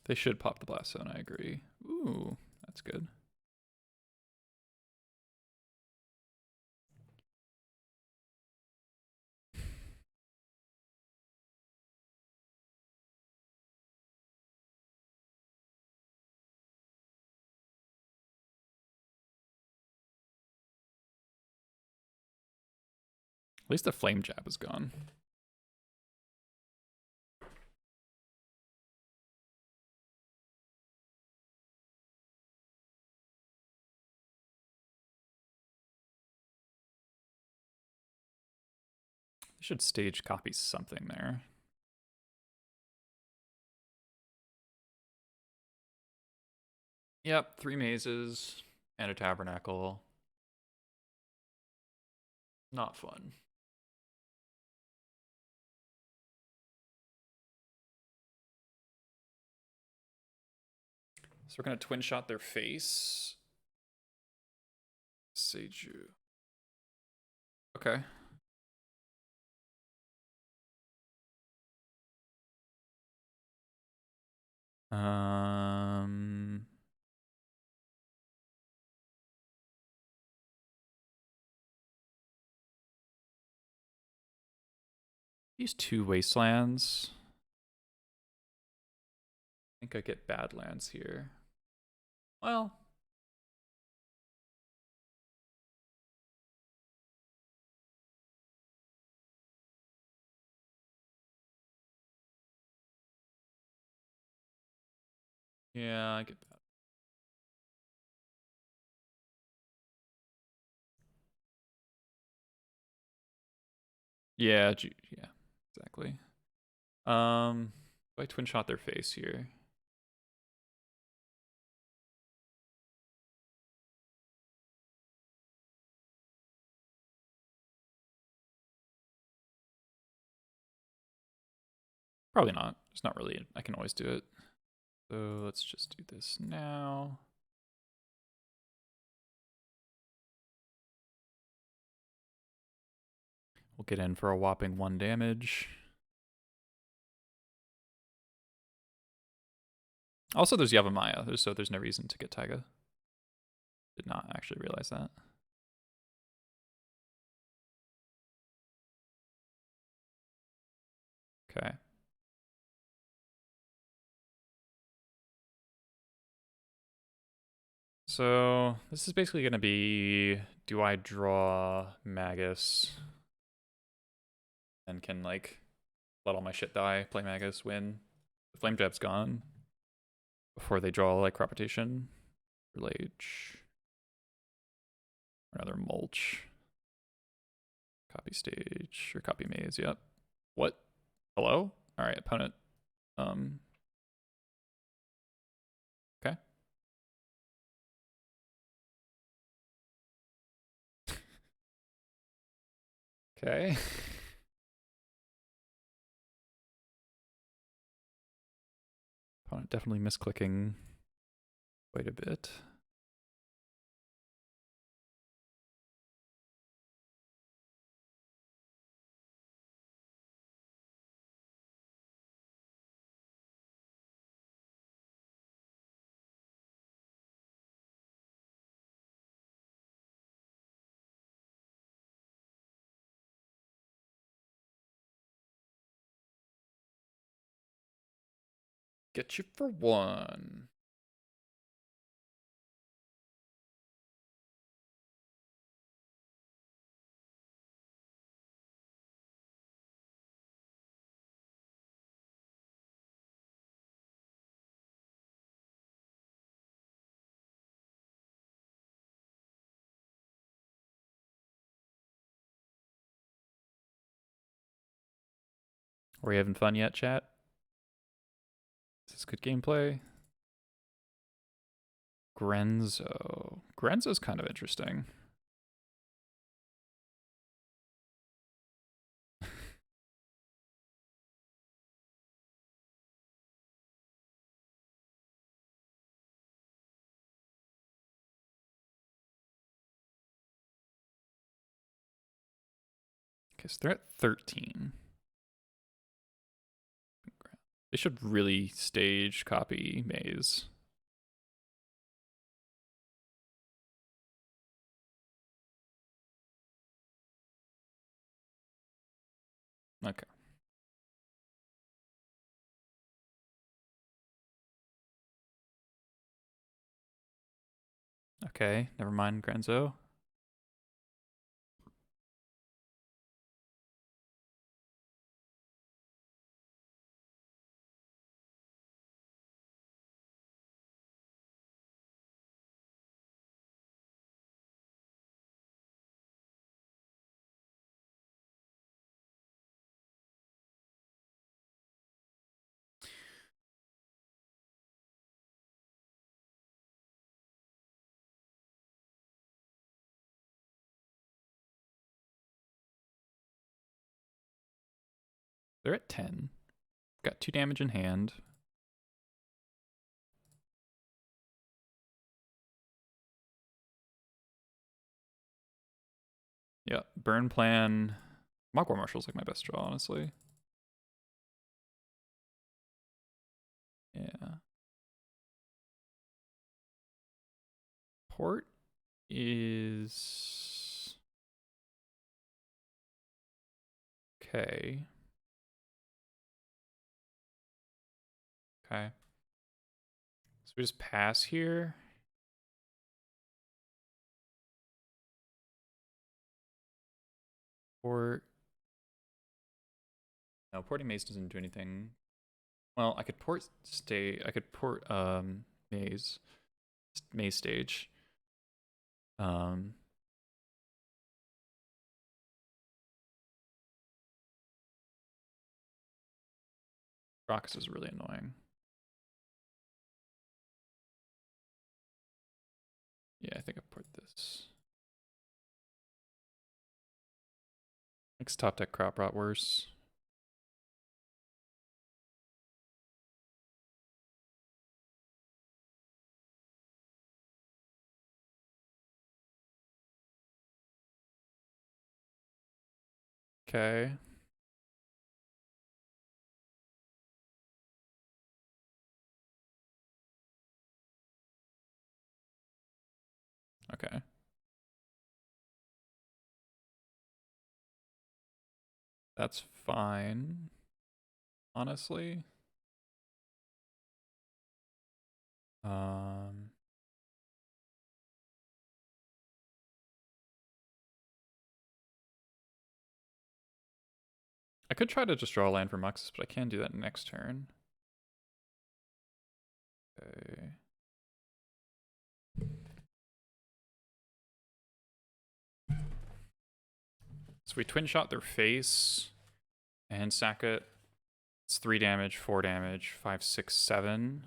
They should pop the blast zone, I agree. Ooh, that's good. At least the flame jab is gone. They should stage copy something there. Yep, 3 mazes and a tabernacle. Not fun. So we're gonna twin shot their face. Seiju. Okay. These 2 wastelands. I think I get Badlands here. Well. Yeah, I get that. Yeah, yeah, exactly. Do I twin shot their face here? Probably not. It's not really, I can always do it. So let's just do this now. We'll get in for a whopping 1 damage. Also, there's Yavimaya, so there's no reason to get Taiga. Did not actually realize that. Okay. So this is basically going to be, do I draw Magus and can like let all my shit die, play Magus, win? The Flame Jab's gone before they draw like Crop-Rotation, Relage, another Mulch, Copy Stage, or Copy Maze, yep. What? Hello? Alright, opponent. Okay. Okay. Opponent definitely misclicking quite a bit. Get you for 1. Are we having fun yet, chat? Is this good gameplay? Grenzo. Grenzo's kind of interesting. Okay, so they're at 13. They should really stage copy Maze. Okay. Okay, never mind, Grenzo. They're at 10. Got 2 damage in hand. Yeah, burn plan. Mogwai Marshal's like my best draw, honestly. Yeah. Port is okay. Okay. So we just pass here. Port. No, porting Maze doesn't do anything. Well, I could port Maze stage. Rockets is really annoying. Yeah, I think I port this. Makes top deck crop rot worse. Okay. Okay. That's fine, honestly. I could try to just draw a land for Muxus, but I can do that next turn. Okay. So we twin shot their face and sack it. It's 3 damage, 4 damage, 5, 6, 7.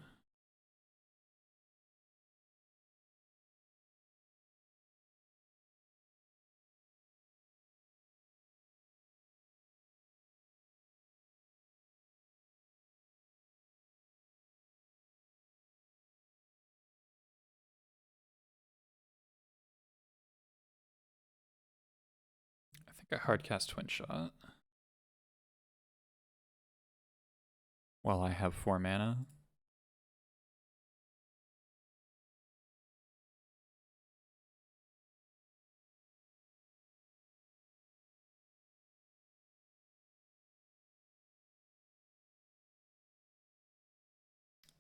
I think I hardcast twin shot. While I have 4 mana.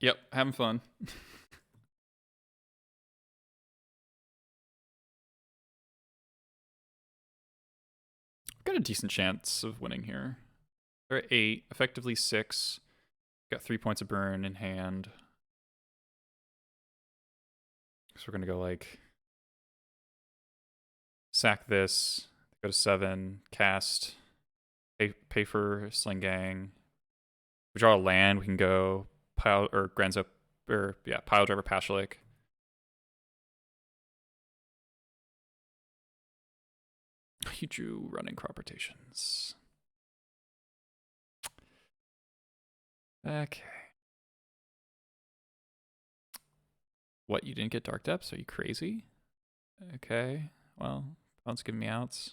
Yep, having fun. Got a decent chance of winning here. They're at 8, effectively 6. Got 3 points of burn in hand. So we're gonna go like sack this, go to 7, cast, pay for Sling Gang. We draw a land, we can go pile or Granzo or yeah, pile driver Pashalik. You drew running crop rotations. Okay. What, you didn't get Dark Depths? Are you crazy? Okay. Well, opponent's giving me outs.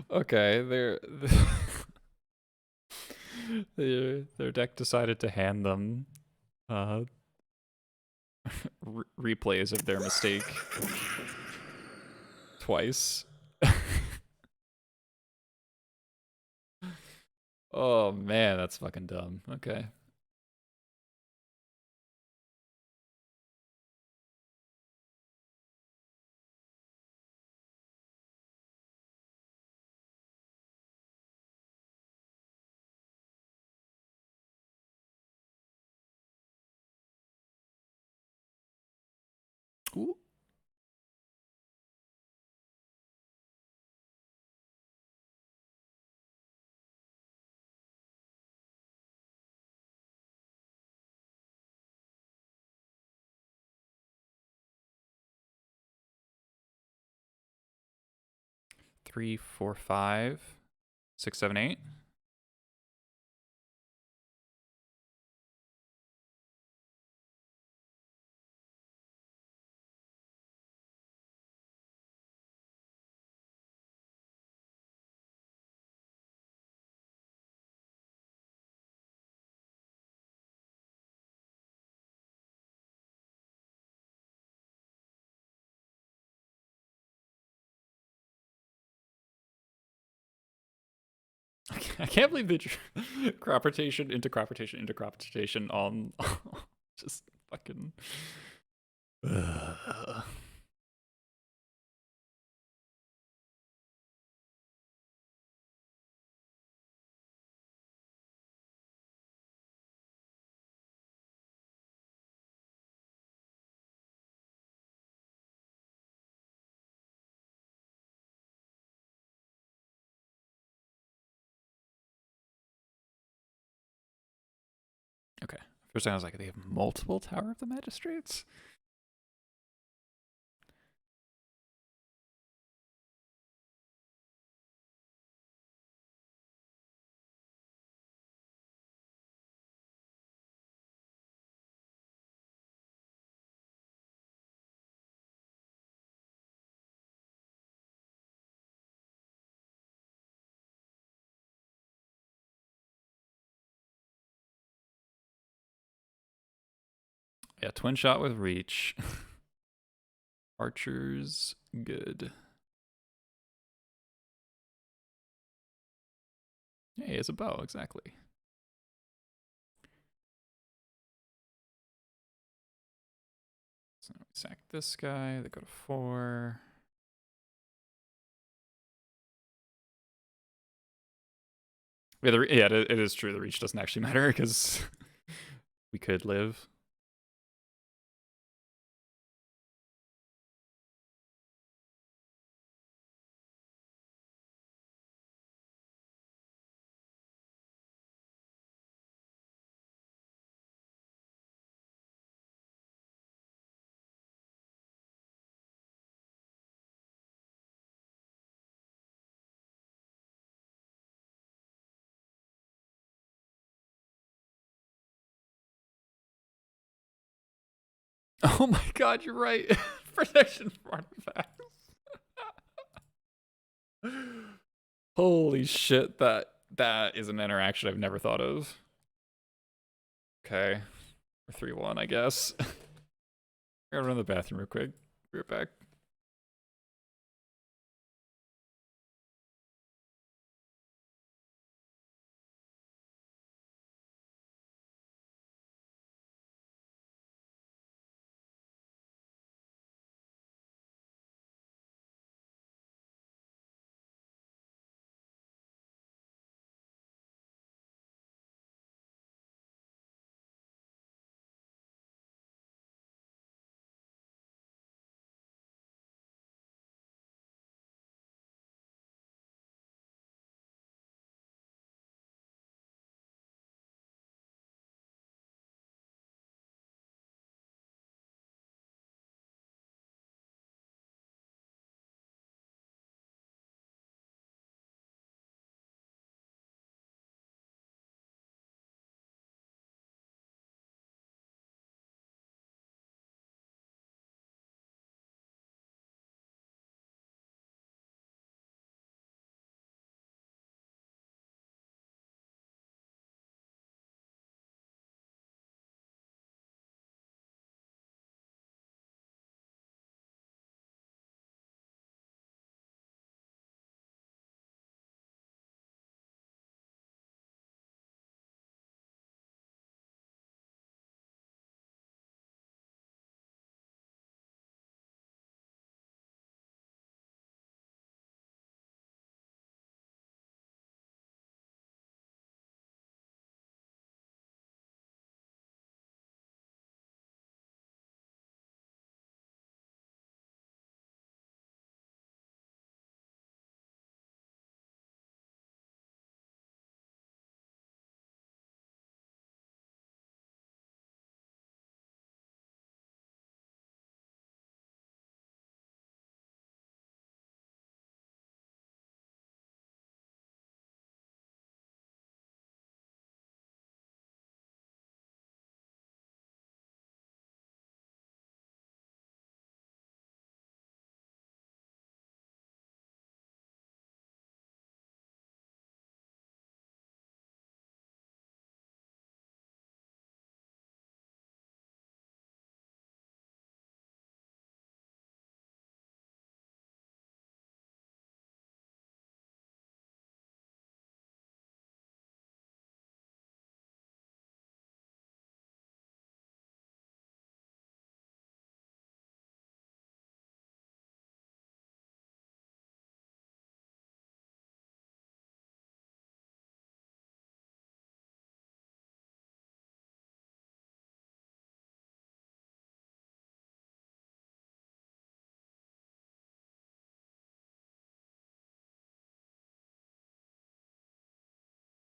Okay, their deck decided to hand them replays of their mistake twice. Oh man, that's fucking dumb. Okay. 3, 4, 5, 6, 7, 8. I can't believe the crop rotation into crop rotation into crop rotation on just fucking. Okay. First time I was like, they have multiple Tower of the Magistrates? Yeah, twin shot with reach. Archer's good. Hey, it's a bow, exactly. So we sack this guy, they go to 4. Yeah, it is true. The reach doesn't actually matter because we could live. Oh my god, you're right. Protection for artifacts. Holy shit, that is an interaction I've never thought of. Okay. Or 3-1, I guess. I gotta run to the bathroom real quick. Be right back.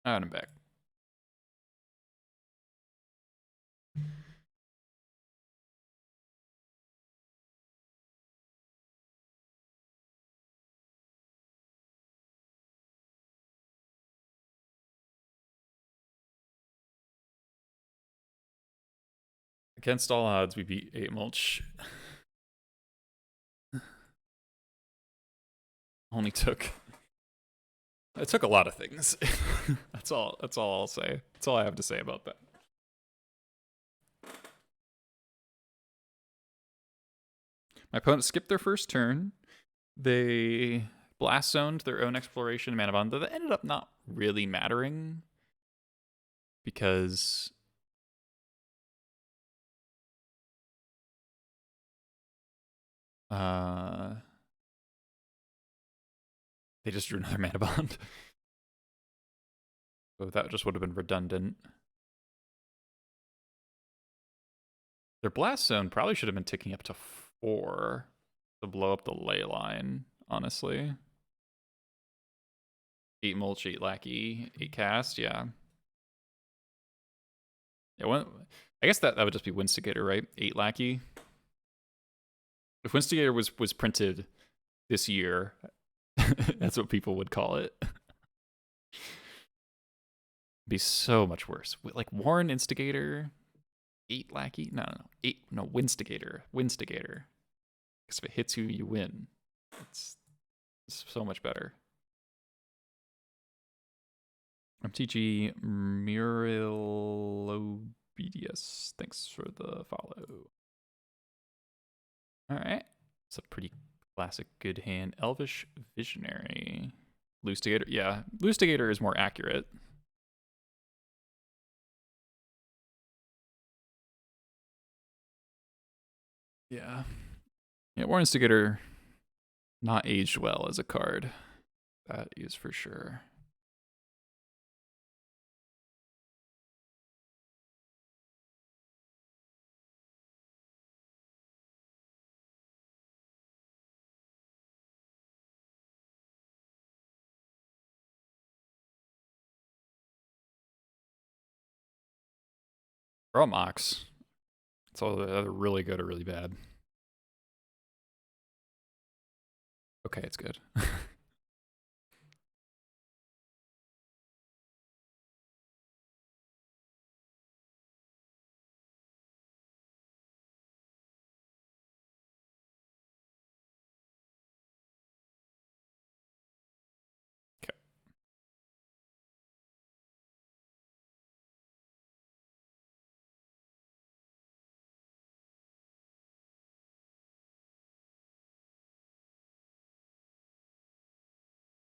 And I'm back. Against all odds, we beat 8 mulch. Only took. It took a lot of things. That's all I'll say. That's all I have to say about that. My opponent skipped their first turn. They blast zoned their own exploration mana bond, though that ended up not really mattering because they just drew another mana bond. So that just would have been redundant. Their blast zone probably should have been ticking up to 4 to blow up the ley line, honestly. 8 mulch, 8 lackey, 8 cast, yeah. Yeah, I guess that would just be Winstigator, right? 8 lackey. If Winstigator was printed this year, that's what people would call it. It'd be so much worse. Like Warren Instigator, 8 lackey? No. 8, no, Winstigator. Winstigator. Because if it hits you, you win. It's so much better. MTG Murilobidius. Thanks for the follow. Alright. It's a pretty classic good hand. Elvish Visionary. Lustigator. Yeah, Lustigator is more accurate. Yeah. Yeah, War Instigator not aged well as a card. That is for sure. Or a Mox. It's all either really good or really bad. Okay, it's good. Okay.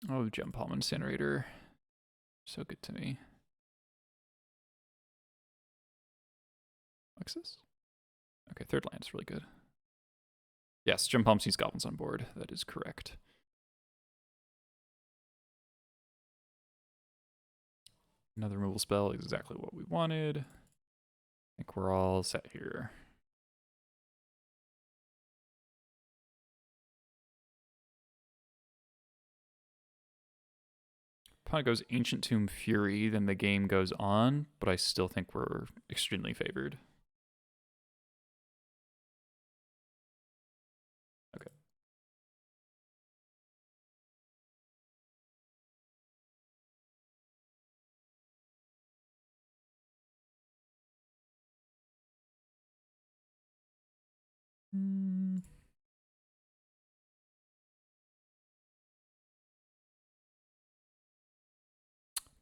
Oh, Gem Palm Incinerator. So good to me. What's this? Okay, third land is really good. Yes, Gem Palm sees goblins on board. That is correct. Another removal spell, exactly what we wanted. I think we're all set here. Opponent goes Ancient Tomb Fury, then the game goes on, but I still think we're extremely favored. Okay.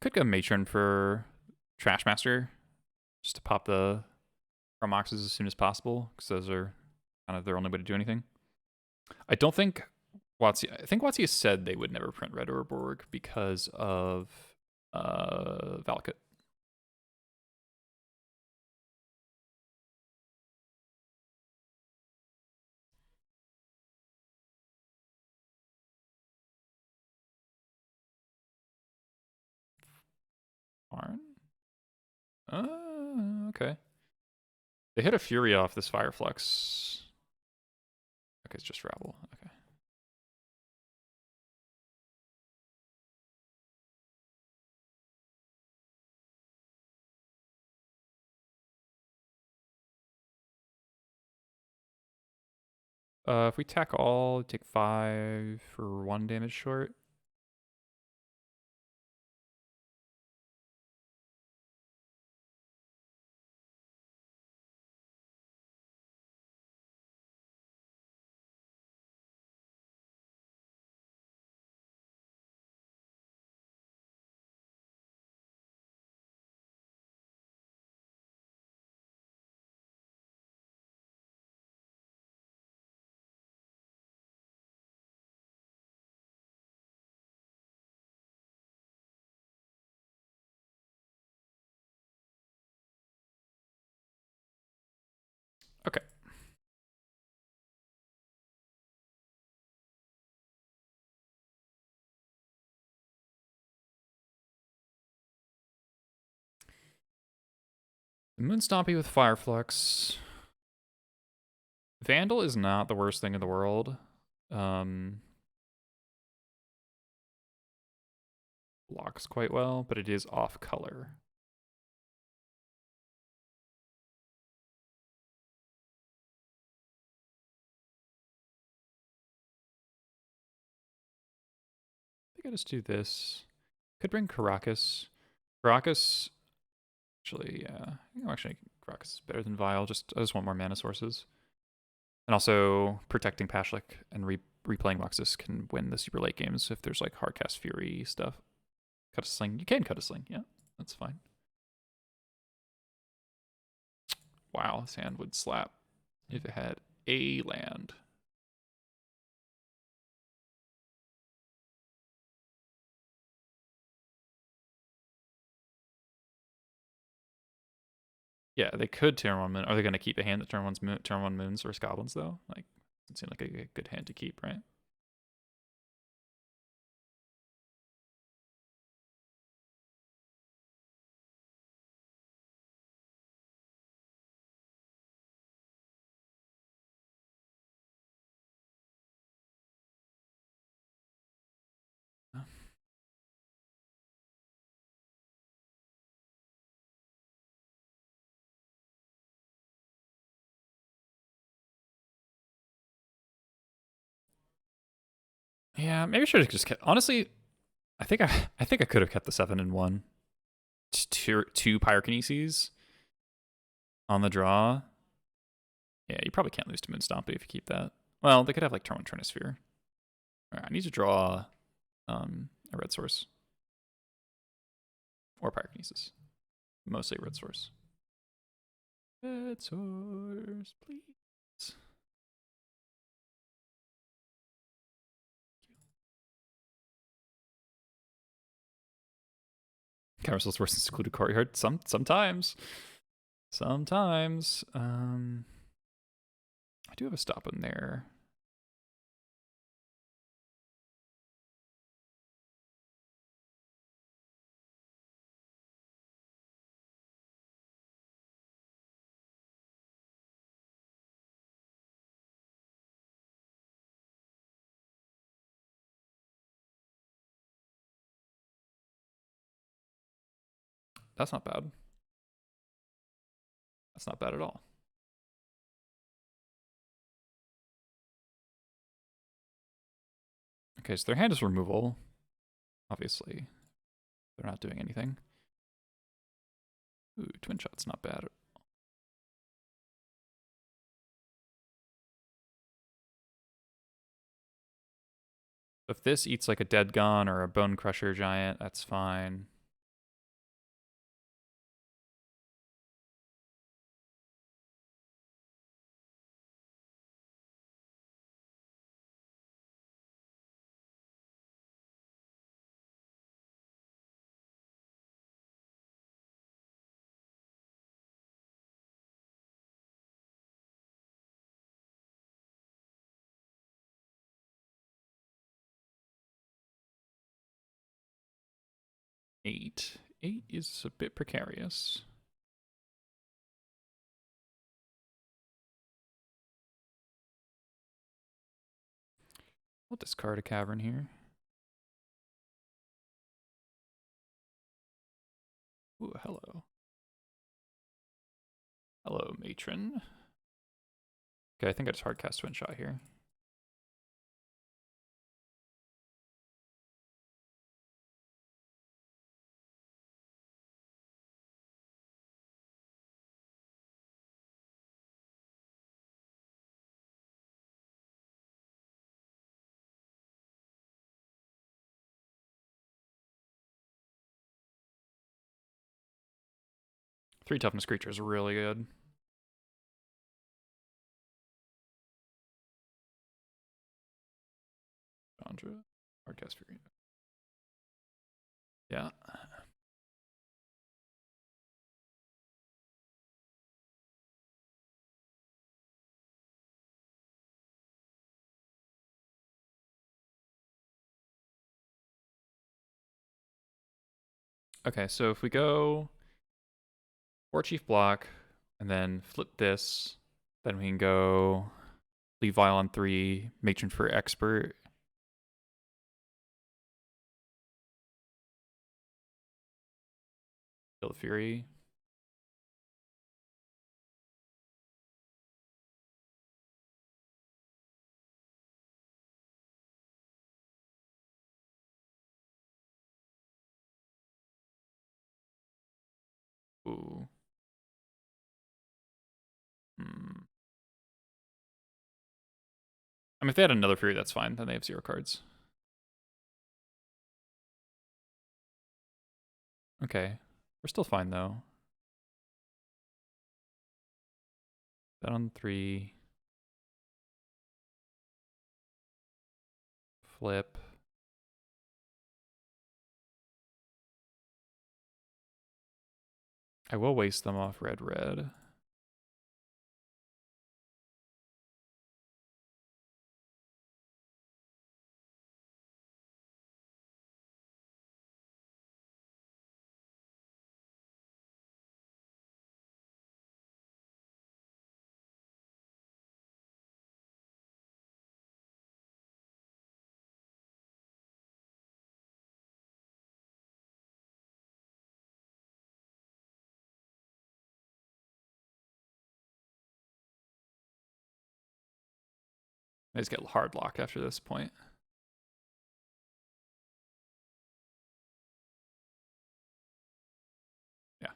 Could go Matron for Trash Master, just to pop the Promoxes as soon as possible, because those are kind of their only way to do anything. I don't think I think WotC said they would never print Red Orborg because of Valakut. Arn? Okay. They hit a Fury off this Fireflux. Okay, it's just Rabble. Okay. If we attack all, take 5 for 1 damage short. Okay. Moon Stompy with Fire Flux. Vandal is not the worst thing in the world. Blocks quite well, but it is off color. I think I just do this. Could bring Caracas. Caracas, actually, yeah. Actually, Caracas is better than Vile. I just want more mana sources. And also, protecting Pashlik and replaying Moxus can win the super late games if there's like Hardcast Fury stuff. Cut a Sling. You can cut a Sling, yeah. That's fine. Wow, this hand would slap if it had a land. Yeah, they could turn 1 moon. Are they going to keep a hand that turn 1 moons versus goblins though? Like, it seems like a good hand to keep, right? Yeah, maybe I should have just kept. Honestly, I think I could have kept the 7 and 1. Just two pyrokineses on the draw. Yeah, you probably can't lose to Moon Stompy if you keep that. Well, they could have like turn 1 Trinisphere. Alright, I need to draw a red source. Or pyrokinesis. Mostly red source. Red source, please. Carousel's worse than Secluded Courtyard. Sometimes. Sometimes. I do have a stop in there. That's not bad. That's not bad at all. Okay, so their hand is removal. Obviously, they're not doing anything. Ooh, Twin Shot's not bad. If this eats like a Dead Gun or a Bone Crusher Giant, that's fine. Eight is a bit precarious. We'll discard a Cavern here. Ooh, hello. Hello, Matron. Okay, I think I just hardcast Twin Shot here. 3 toughness creature is really good. Chandra, Hardcast Fury. Yeah. Okay, so if we go 4 Chief block, and then flip this, then we can go leave Vial on 3, Matron for Expert. Kill the Fury. Ooh. I mean, if they had another Fury, that's fine. Then they have 0 cards. Okay. We're still fine, though. Bet on 3. Flip. I will waste them off red. I just get hard lock after this point. Yeah.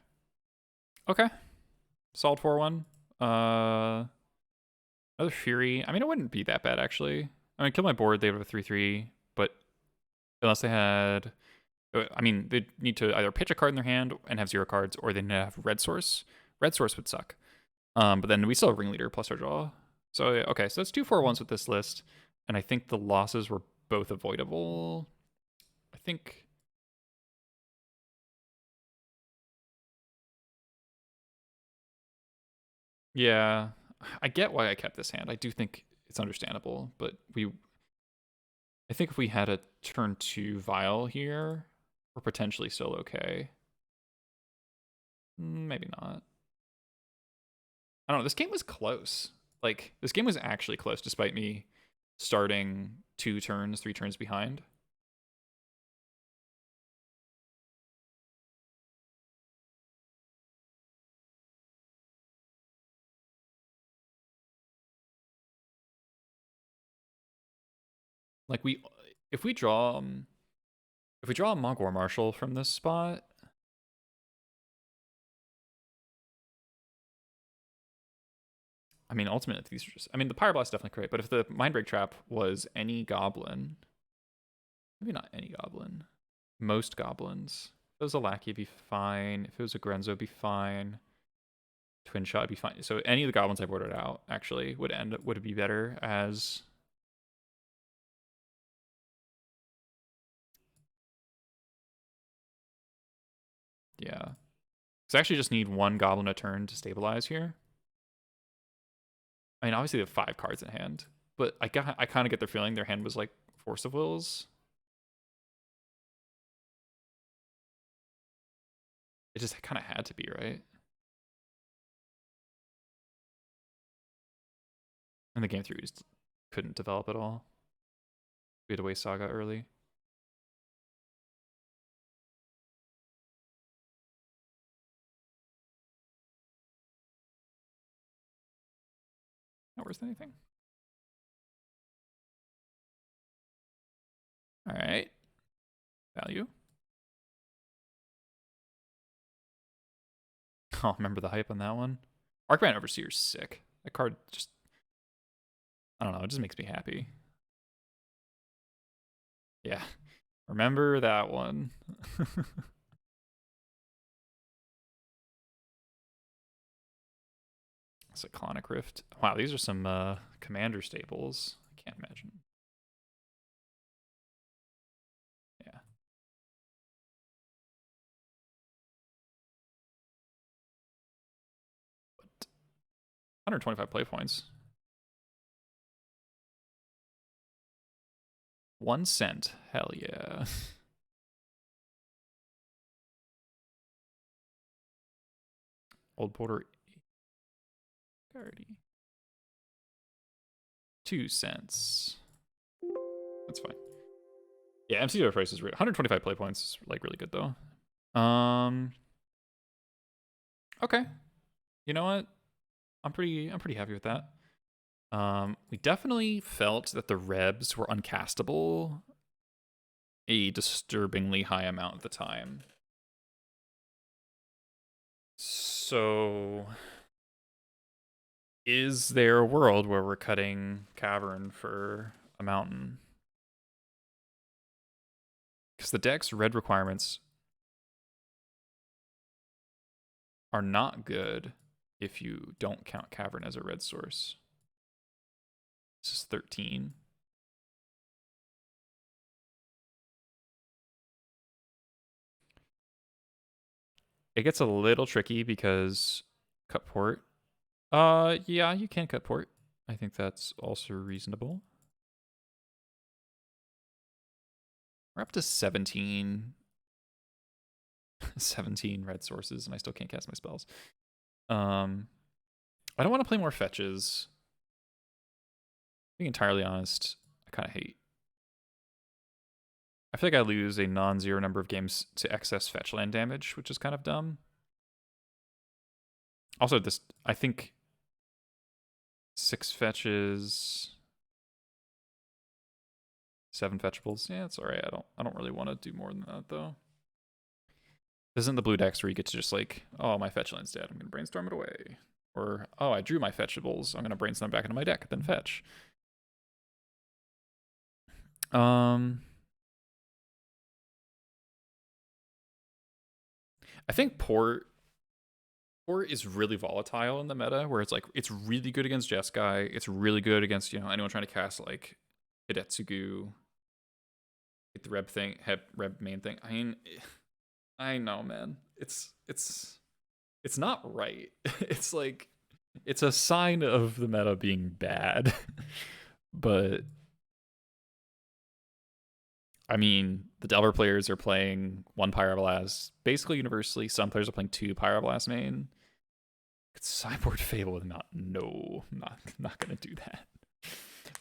Okay. Solid 4-1. Another Fury. I mean, it wouldn't be that bad, actually. I mean, kill my board, they have a 3-3, but unless they had... I mean, they'd need to either pitch a card in their hand and have 0 cards, or they need to have Red Source. Red Source would suck. But then we still have Ringleader plus our draw. So, okay, so that's 2 4-1s with this list. And I think the losses were both avoidable. I think... Yeah, I get why I kept this hand. I do think it's understandable, but I think if we had a turn 2 Vial here, we're potentially still okay. Maybe not. I don't know. This game was close. Like, this game was actually close despite me starting 2 turns, 3 turns behind. Like, if we draw a Mogwar Marshal from this spot, I mean, ultimately, these are just... I mean, the Pyroblast is definitely great, but if the Mindbreak Trap was any goblin... Maybe not any goblin. Most goblins. If it was a Lackey, it'd be fine. If it was a Grenzo, it'd be fine. Twin Shot would be fine. So any of the goblins I've ordered out, actually, would be better as... Yeah. Because I actually just need 1 goblin a turn to stabilize here. I mean, obviously they have 5 cards in hand, but I kind of get the feeling their hand was like Force of Wills. It just kind of had to be, right? And the game 3 just couldn't develop at all. We had to waste Saga early. Not worth anything. All right. Value. Oh, remember the hype on that one? Arcman Overseer's sick. That card just... I don't know, it just makes me happy. Yeah. Remember that one. Cyclonic Rift. Wow, these are some commander staples. I can't imagine. Yeah. But 125 play points. 1 cent. Hell yeah. Old Porter. 30. 2 cents. That's fine. Yeah, MCO price is 125 play points is like really good though. Okay. You know what? I'm pretty happy with that. We definitely felt that the Rebs were uncastable a disturbingly high amount of the time. So is there a world where we're cutting Cavern for a mountain? Because the deck's red requirements are not good if you don't count Cavern as a red source. This is 13. It gets a little tricky because cut port. Yeah, you can cut port. I think that's also reasonable. We're up to 17. 17 red sources, and I still can't cast my spells. I don't want to play more fetches. Being entirely honest, I kind of hate. I feel like I lose a non-zero number of games to excess fetch land damage, which is kind of dumb. Also, this I think 6 fetches, 7 fetchables. Yeah, it's alright. I don't really want to do more than that though. This isn't the blue decks where you get to just like, oh, my fetch land's dead, I'm gonna brainstorm it away. Or, oh, I drew my fetchables, I'm gonna brainstorm back into my deck, then fetch. I think port is really volatile in the meta, where it's like it's really good against Jeskai, it's really good against, you know, anyone trying to cast like Hidetsugu, get the Reb main thing. I mean, I know, man. It's not right. It's like it's a sign of the meta being bad. But I mean, the Delver players are playing 1 Pyroblast basically universally. Some players are playing 2 Pyroblast main. Sideboard Fable not gonna do that.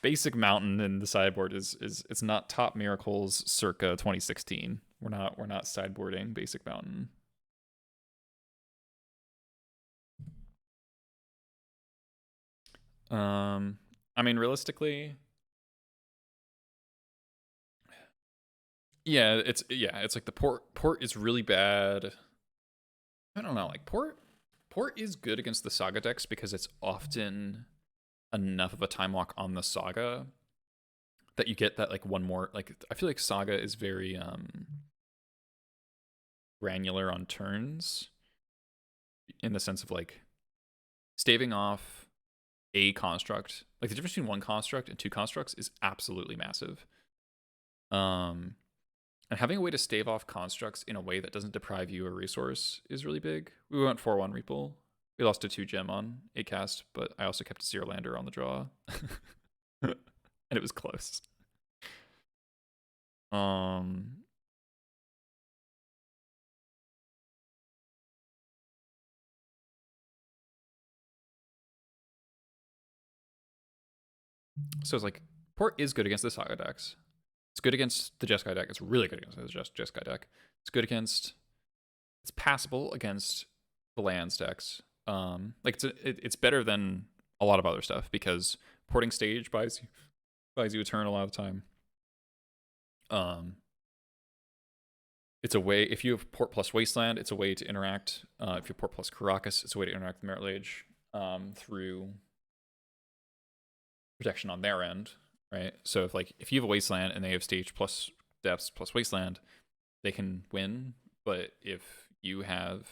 Basic Mountain in the sideboard is it's not Top Miracles circa 2016. We're not sideboarding Basic Mountain. I mean, realistically, yeah, it's like the port is really bad. I don't know, like port is good against the Saga decks because it's often enough of a time lock on the Saga that you get that like one more, like I feel like Saga is very granular on turns in the sense of like staving off a construct. Like the difference between 1 construct and 2 constructs is absolutely massive. And having a way to stave off constructs in a way that doesn't deprive you a resource is really big. We went 4-1 Reaple. We lost a 2 gem on 8 cast, but I also kept a 0 lander on the draw. And it was close. So it's like, port is good against the Saga decks. It's good against the Jeskai deck. It's really good against the Jeskai deck. It's good against... It's passable against the lands decks. Like it's better than a lot of other stuff because porting stage buys you a turn a lot of the time. It's a way, if you have port plus Wasteland, it's a way to interact. If you have port plus Karakas, it's a way to interact with Merit Lage through protection on their end, right? So if you have a Wasteland and they have stage plus depths plus Wasteland, they can win. But if you have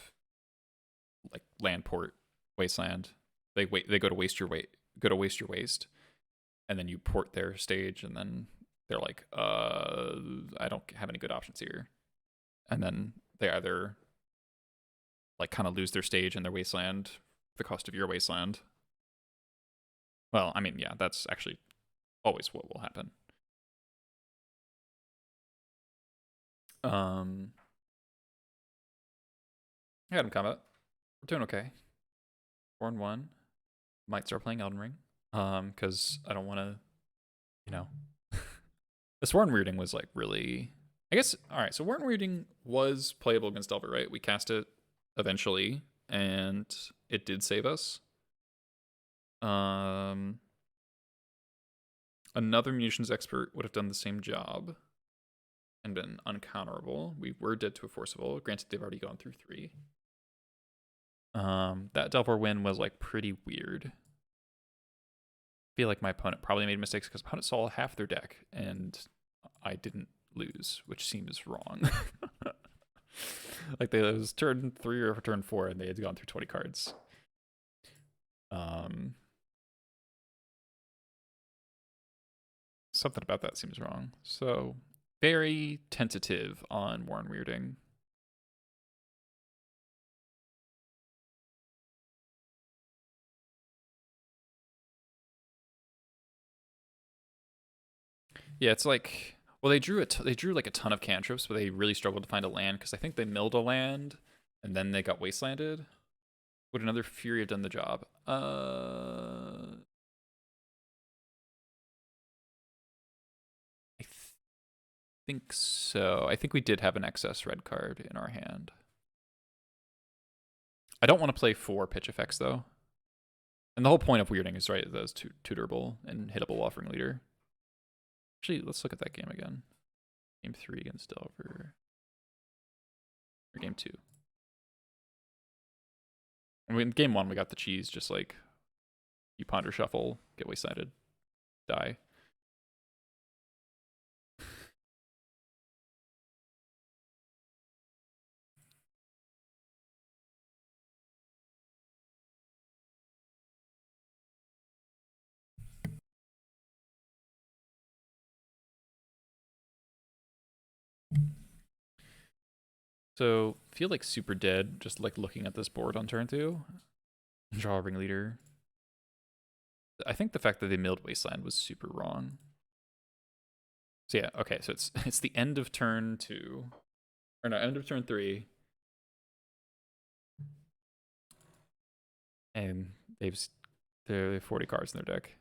like land port Wasteland, They go to waste your waste, and then you port their stage, and then they're like, I don't have any good options here, and then they either like kind of lose their stage and their wasteland, the cost of your wasteland. Well, I mean, yeah, that's actually always what will happen. I got him combat. We're doing okay. 4-1. Might start playing Elden Ring. Because I don't want to, you know. The Sworn Weirding was like really, I guess. All right, so Sworn Weirding was playable against Delver, right? We cast it eventually, and it did save us. Another munitions expert would have done the same job and been uncounterable. We were dead to a forcible. Granted, they've already gone through 3. That Delver win was like pretty weird. I feel like my opponent probably made mistakes because opponent saw half their deck and I didn't lose, which seems wrong. Like it was turn 3 or turn 4 and they had gone through 20 cards. Something about that seems wrong. So very tentative on Warren Weirding. Yeah, it's like, well, they drew like a ton of cantrips, but they really struggled to find a land because I think they milled a land and then they got wastelanded. Would another Fury have done the job? I think so. I think we did have an excess red card in our hand. I don't want to play 4 pitch effects though. And the whole point of Weirding is, right, those tutorable and hittable Offering Leader. Actually, let's look at that game again. Game 3 against Delver. Or game 2. I mean, game 1, we got the cheese, just like you ponder shuffle, get wastelanded, die. So feel like super dead just like looking at this board on turn 2. Draw a ringleader. I think the fact that they milled wasteland was super wrong. So yeah, okay, so it's the end of turn 2. Or no, end of turn 3. And they have 40 cards in their deck.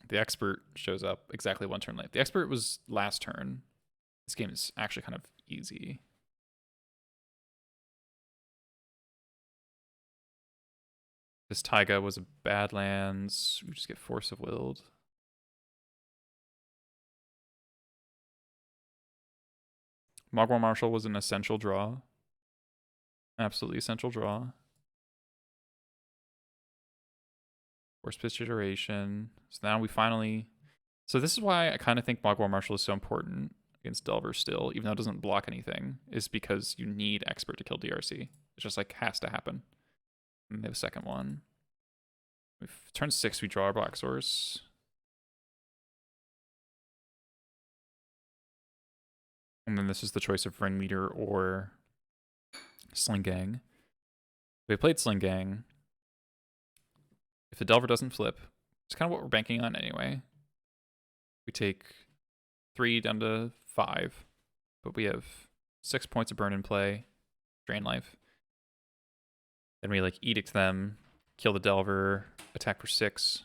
The expert shows up exactly 1 turn late. The expert was last turn. This game is actually kind of easy. This Taiga was a Badlands. We just get Force of Willed. Mogwai Marshal was an essential draw. Absolutely essential draw. Force Pitch Iteration. So now we finally... So this is why I kind of think Mogwai Marshal is so important against Delver still, even though it doesn't block anything, is because you need Expert to kill DRC. It's just like has to happen. And they have a second one. Turn 6, we draw our Black Source. And then this is the choice of Ringleader or Sling Gang. We played Sling Gang. If the Delver doesn't flip, it's kind of what we're banking on anyway. We take 3 down to 5, but we have 6 points of burn in play, drain life. Then we like edict them, kill the Delver, attack for 6,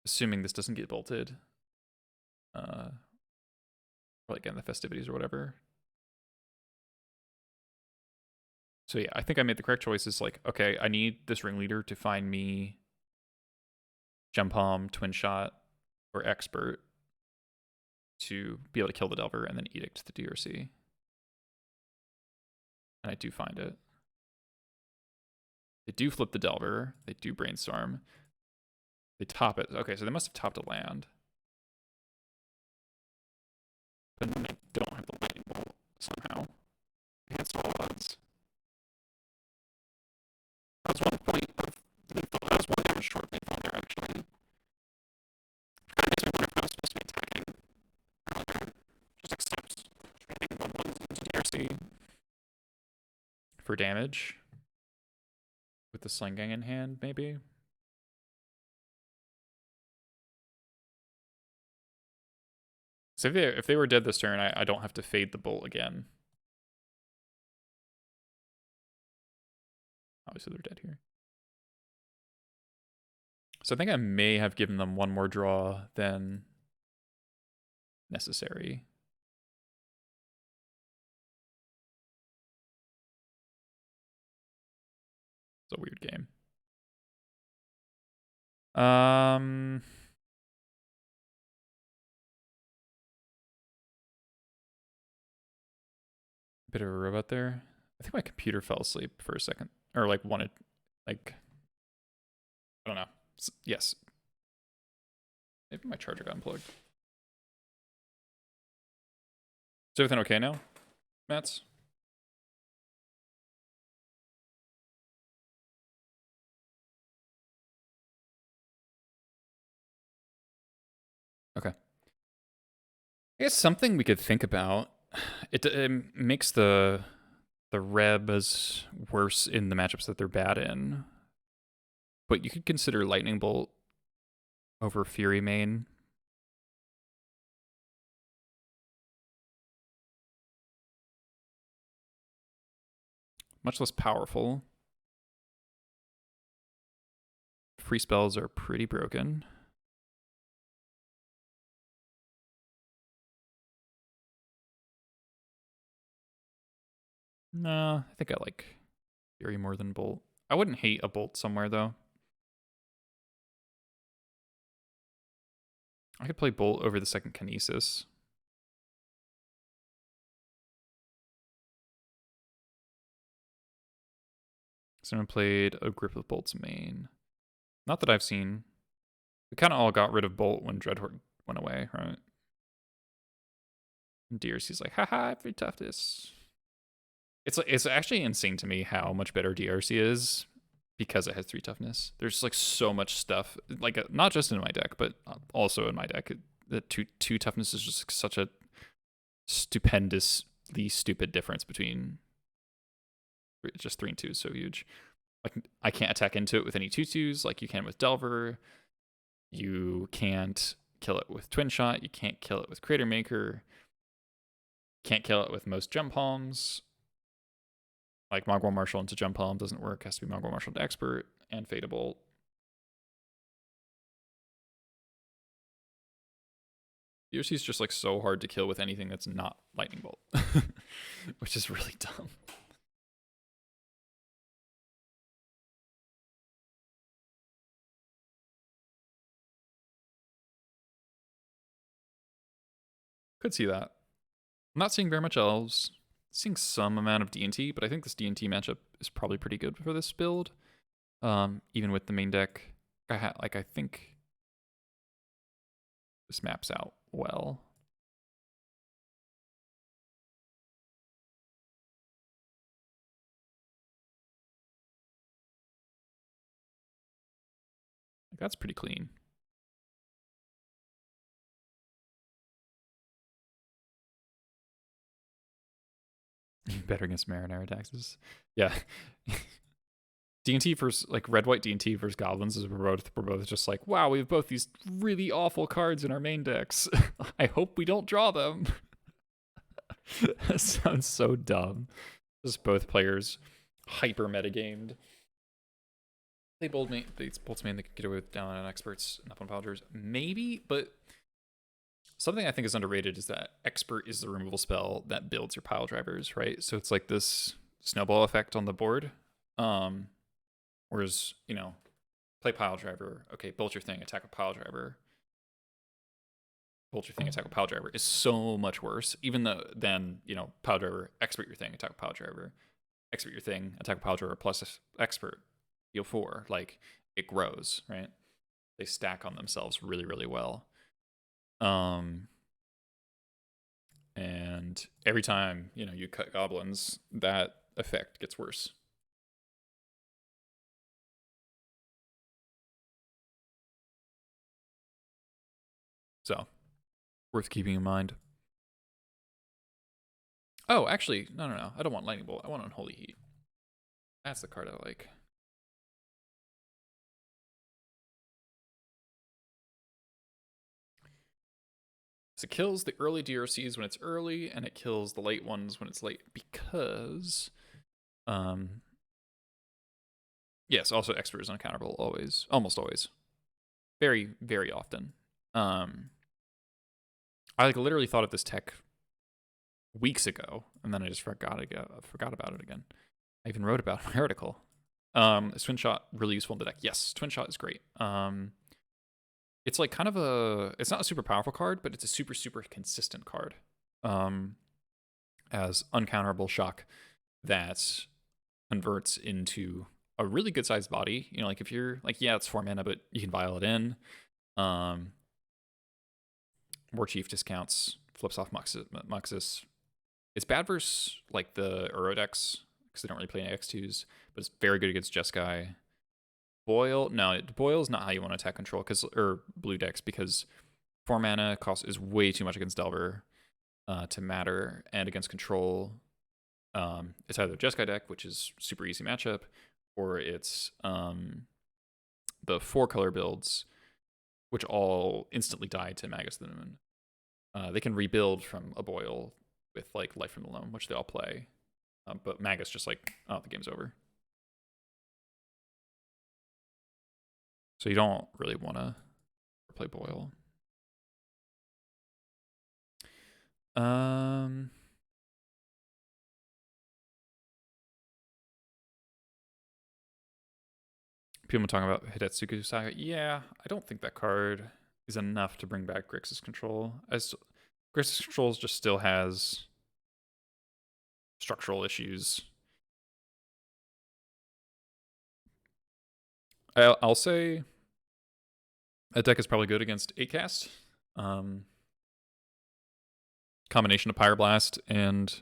assuming this doesn't get bolted. Or like in the festivities or whatever. So yeah, I think I made the correct choice. Is like, okay, I need this ringleader to find me Gem Palm, Twin Shot, or Expert to be able to kill the Delver and then edict the DRC. And I do find it. They do flip the Delver. They do Brainstorm. They top it. Okay, so they must have topped a land. But then they don't have the lightning bolt somehow. Against all odds. That was one point of a short lead while they're actually. Kind of makes me wonder if I was supposed to be attacking earlier. Just like steps. Trading Goblins into DRC for damage. With the Sling Gang in hand, maybe? So if they were dead this turn, I don't have to fade the bolt again. Obviously they're dead here. So I think I may have given them one more draw than necessary. It's a weird game. Bit of a robot there. I think my computer fell asleep for a second. Or like wanted, like, I don't know. Yes. Maybe my charger got unplugged. Is everything okay now, Mats? Okay. I guess something we could think about. It makes the Rebs worse in the matchups that they're bad in. But you could consider Lightning Bolt over Fury main. Much less powerful. Free spells are pretty broken. Nah, I think I like Fury more than Bolt. I wouldn't hate a Bolt somewhere, though. I could play Bolt over the second Kinesis. Someone played a Grip of Bolt's main. Not that I've seen. We kind of all got rid of Bolt when Dreadhorde went away, right? And DRC's like, haha, free toughness. It's actually insane to me how much better DRC is because it has 3 toughness. There's like so much stuff, like not just in my deck, but also in my deck. The two toughness is just such a stupendously stupid difference between just 3 and 2 is so huge. Like I can't attack into it with any 2/2s like you can with Delver. You can't kill it with Twin Shot. You can't kill it with Crater Maker. Can't kill it with most Jump Palms. Like Mogwai Marshal into Jump Palm doesn't work. Has to be Mogwai Marshal to Expert and Fadeable. DRC is just like so hard to kill with anything that's not Lightning Bolt, which is really dumb. Could see that. I'm not seeing very much Elves. Seeing some amount of D&T, but I think this D&T matchup is probably pretty good for this build. Even with the main deck, I think this maps out well. That's pretty clean. Better against Marinara taxes. Yeah. D&T versus, like, red-white D&T versus Goblins is we're both just like, wow, we have both these really awful cards in our main decks. I hope we don't draw them. That sounds so dumb. Just both players hyper metagamed. They bolts main, they could get away with down on experts and up on powders. Maybe, but something I think is underrated is that Expert is the removal spell that builds your pile drivers, right? So it's like this snowball effect on the board. Whereas, you know, play pile driver, okay, bolt your thing, attack a pile driver. Bolt your thing, attack a pile driver is so much worse, even though then, you know, pile driver, expert your thing, attack a pile driver. Expert your thing, attack a pile driver plus expert, deal 4. Like, it grows, right? They stack on themselves really, really well. And every time, you know, you cut goblins, that effect gets worse. So, worth keeping in mind. Oh, actually, no. I don't want Lightning Bolt. I want Unholy Heat. That's the card I like. So it kills the early DRCs when it's early, and it kills the late ones when it's late because, yes, also expert is uncounterable always, almost always, very, very often. I like literally thought of this tech weeks ago, and then I just forgot about it again. I even wrote about it in my article. Is Twin Shot really useful in the deck? Yes, Twin Shot is great. It's like kind of it's not a super powerful card, but it's a super, super consistent card. As uncounterable shock that converts into a really good sized body. You know, like if you're like, yeah, it's 4 mana, but you can vial it in. War Chief discounts, flips off Muxus. It's bad versus like the Uro decks because they don't really play any X2s, but it's very good against Jeskai. Boil, no, Boil's not how you want to attack control or blue decks because 4 mana cost is way too much against Delver to matter, and against control, it's either Jeskai deck, which is super easy matchup, or it's the 4-color builds, which all instantly die to Magus of the Moon. They can rebuild from a Boil with like Life from the Loam, which they all play, but Magus just like, oh, the game's over. So you don't really want to play Boil. People talking about Hidetsugu Saga. Yeah, I don't think that card is enough to bring back Grixis Control. As Grixis Control just still has structural issues. I'll say that deck is probably good against 8-cast. Combination of Pyroblast and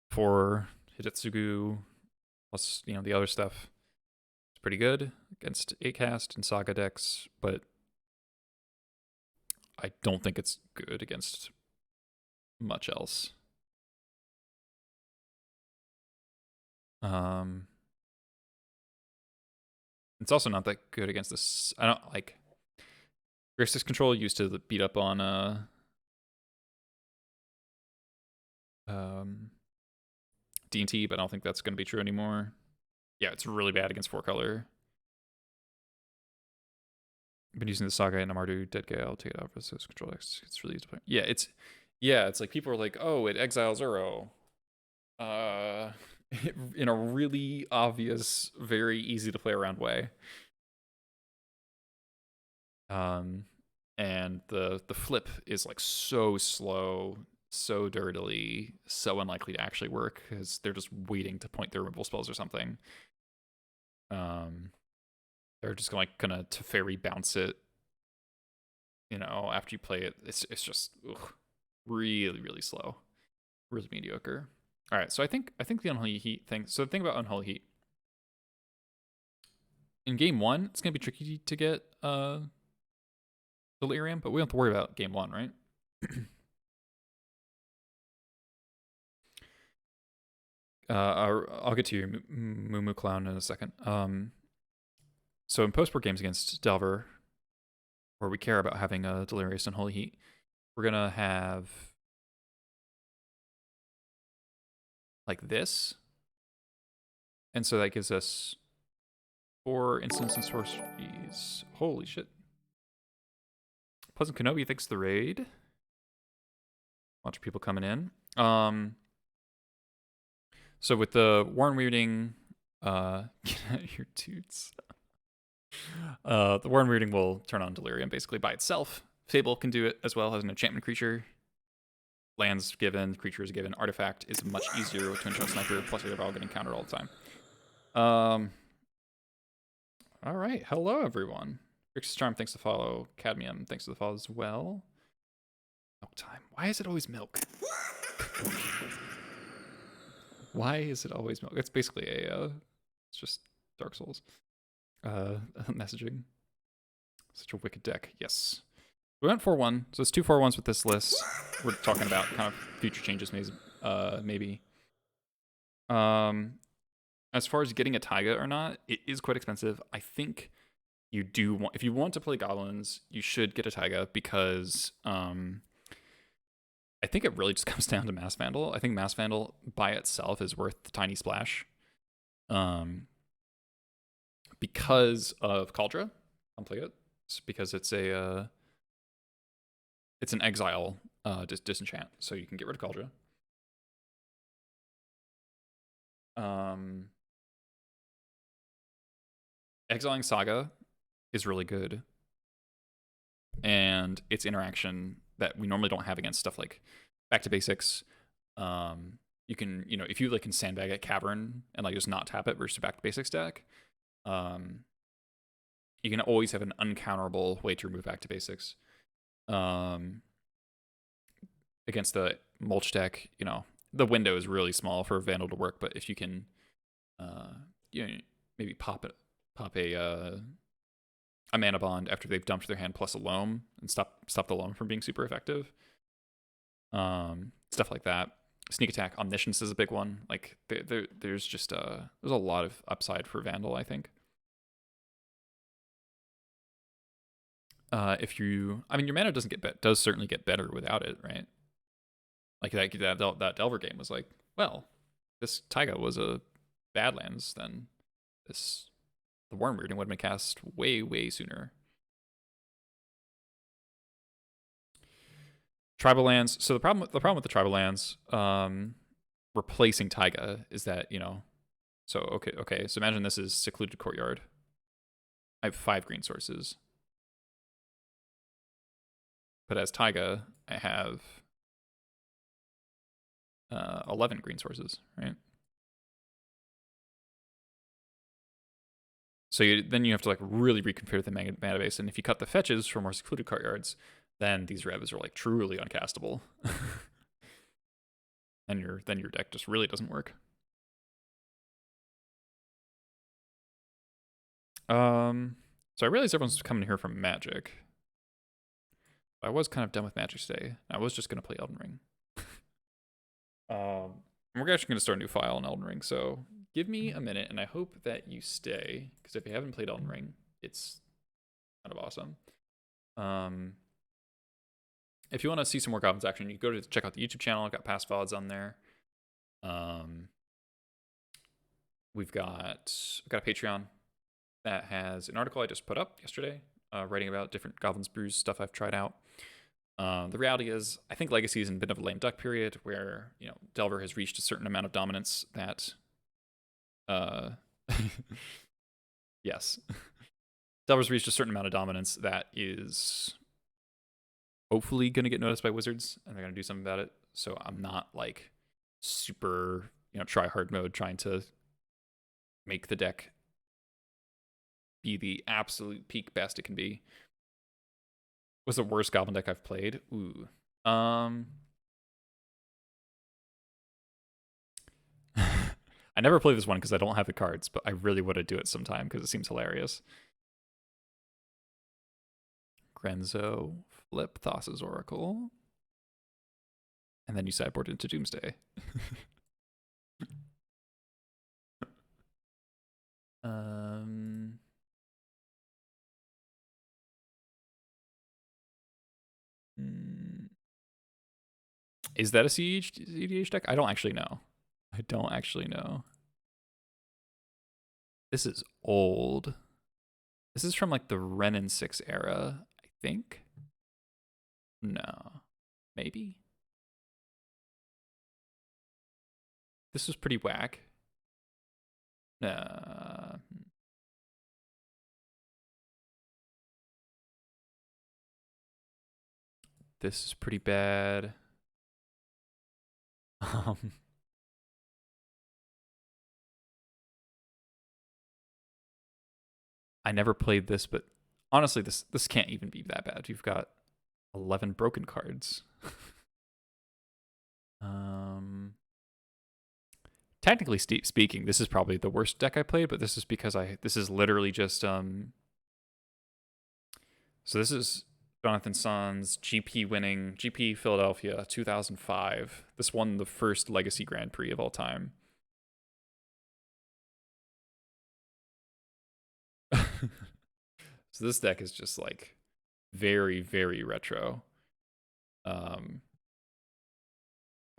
for Hidetsugu plus, you know, the other stuff. It's pretty good against 8-cast and Saga decks, but I don't think it's good against much else. It's also not that good against this. I don't like Grixis Control used to beat up on D&T, but I don't think that's going to be true anymore. Yeah, it's really bad against 4-color. I've been using the Saga and Amardu Dead Gale, take it out for those control decks. It's really easy to play. Yeah, it's like people are like, oh, it exiles Uro. In a really obvious, very easy to play around way. And the flip is like so slow, so dirtily, so unlikely to actually work because they're just waiting to point their removal spells or something. They're just gonna Teferi bounce it, you know, after you play it. It's just really, really slow, really mediocre. All right, so I think the Unholy Heat thing. So the thing about Unholy Heat in game 1, it's gonna be tricky to get Delirium, but we don't have to worry about game 1, right? I'll get to your Moo Clown in a second. So in post-board games against Delver, where we care about having a Delirious and Holy Heat, we're gonna have like this, and so that gives us 4 instants and sorceries. Holy shit! Pleasant Kenobi, thanks for the raid. Bunch of people coming in. So with the Warren Weirding, get out your toots. The Warren Weirding will turn on Delirium basically by itself. Fable can do it as well as an enchantment creature. Lands given, creatures given, artifact is much easier with Twin Shot Sniper, plus they're all getting countered all the time. All right, hello everyone. Grixis Charm, thanks to follow. Cadmium, thanks to the follow as well. Milk time. Why is it always milk? Why is it always milk? It's basically it's just Dark Souls. Messaging. Such a wicked deck. Yes. We went 4-1, so it's 2 4-1s with this list. We're talking about kind of future changes, maybe. As far as getting a Taiga or not, it is quite expensive. I think you do want, if you want to play Goblins, you should get a Taiga because I think it really just comes down to Mass Vandal. I think Mass Vandal by itself is worth the tiny splash. Because of Kaldra on play it. It's because it's an exile disenchant, so you can get rid of Kaldra. Exiling Saga is really good, and its interaction that we normally don't have against stuff like Back to Basics. You can, if you can sandbag at Cavern and just not tap it versus Back to Basics deck, you can always have an uncounterable way to remove Back to Basics. Against the Mulch deck, the window is really small for Vandal to work, but if you can, maybe pop a mana bond after they've dumped their hand plus a loam and stop the loam from being super effective. Stuff like that. Sneak attack, omniscience is a big one. There's just there's a lot of upside for Vandal, I think. Your mana does certainly get better without it, right? That Delver game was this Taiga was a Badlands, then the Wormrooting would have been cast way sooner. Tribal lands. So the problem with the tribal lands, replacing Taiga is that So okay. So imagine this is Secluded Courtyard. I have 5 green sources, but as Taiga, I have 11 green sources, right? So then you have to really reconfigure the mana base, and if you cut the fetches for more Secluded Courtyards, then these revs are truly uncastable. And your deck just really doesn't work. So I realize everyone's coming here from Magic. I was kind of done with Magic today. I was just gonna play Elden Ring. We're actually gonna start a new file on Elden Ring, so give me a minute, and I hope that you stay, because if you haven't played Elden Ring, it's kind of awesome. If you want to see some more Goblins action, you go to check out the YouTube channel. I've got past VODs on there. We've got a Patreon that has an article I just put up yesterday, writing about different Goblins Brews stuff I've tried out. The reality is, I think Legacy is in a bit of a lame duck period where Delver has reached a certain amount of dominance that, yes, Delver's reached a certain amount of dominance that is hopefully going to get noticed by Wizards, and they're going to do something about it. So I'm not super try hard mode trying to make the deck be the absolute peak best it can be. What's the worst Goblin deck I've played? Ooh. I never play this one because I don't have the cards, but I really want to do it sometime because it seems hilarious. Grenzo, flip Thassa's Oracle, and then you sideboard into Doomsday. Is that a CEDH deck? I don't actually know. This is old. This is from the Ren and 6 era, I think. No. Maybe. This was pretty whack. This is pretty bad. I never played this, but honestly, this can't even be that bad. You've got 11 broken cards. Technically speaking, this is probably the worst deck I played, but this is because this is literally just so this is Jonathan Sons, GP winning, GP Philadelphia 2005. This won the first Legacy Grand Prix of all time. So this deck is just like very, very retro. I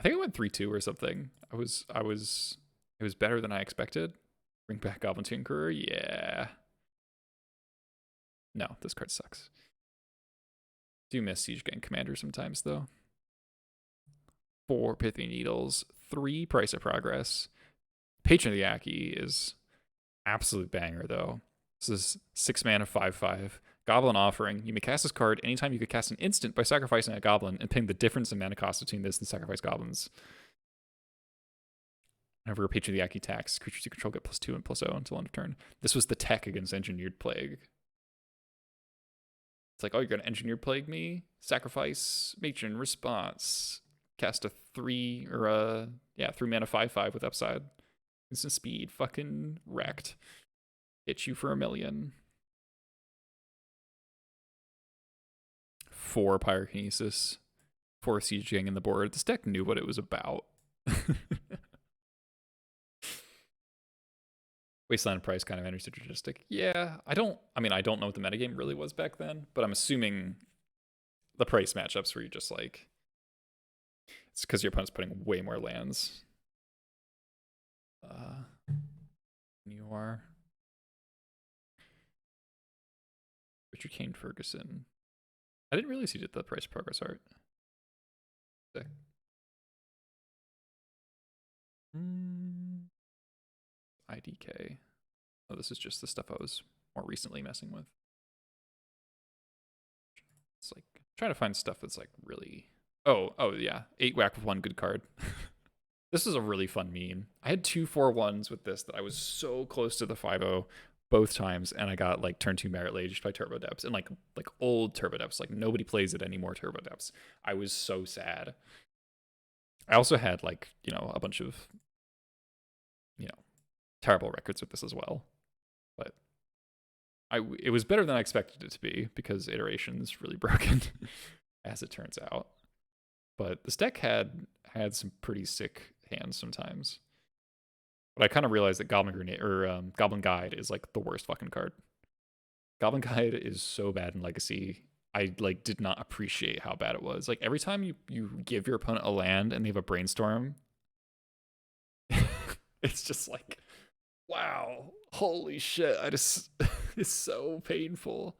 think I went 3-2 or something. It was better than I expected. Bring back Goblin Tinkerer, yeah. No, this card sucks. Do miss Siege Gang Commander sometimes though. 4 Pithy Needles, 3 Price of Progress. Patron of the Aki is absolute banger though. This is 6 mana, 5/5. Goblin Offering. You may cast this card anytime you could cast an instant by sacrificing a goblin and paying the difference in mana cost between this and sacrifice goblins. Whenever a Patron of the Aki attacks, creatures you control get +2 and +0 until end of turn. This was the tech against Engineered Plague. It's like, oh, you're going to Engineered Plague me? Sacrifice Matron Response. Cast a 3 mana 5/5 with upside. Instant speed. Fucking wrecked. Hit you for 1,000,000. 4 Pyrokinesis. 4 Siege Gang in the board. This deck knew what it was about. Wasteland Price kind of enters synergistic. Yeah, I don't know what the metagame really was back then, but I'm assuming the price matchups where you're just like, it's because your opponent's putting way more lands. You are Richard Kane Ferguson. I didn't realize he did the price progress art. Sick. IDK. Oh, this is just the stuff I was more recently messing with. It's like trying to find stuff that's like really. Oh yeah, 8 whack with 1 good card. This is a really fun meme. I had 2 4/1s with this that I was so close to the 5/0 both times, and I got like turn 2 Merit Lage by Turbo Depths, and like old Turbo Depths. Like nobody plays it anymore. Turbo Depths. I was so sad. I also had like a bunch of terrible records with this as well, but it was better than I expected it to be because iteration's really broken, as it turns out. But this deck had some pretty sick hands sometimes. But I kind of realized that Goblin Guide is like the worst fucking card. Goblin Guide is so bad in Legacy. I like did not appreciate how bad it was. Like every time you give your opponent a land and they have a Brainstorm, it's just like, wow, holy shit, it's so painful.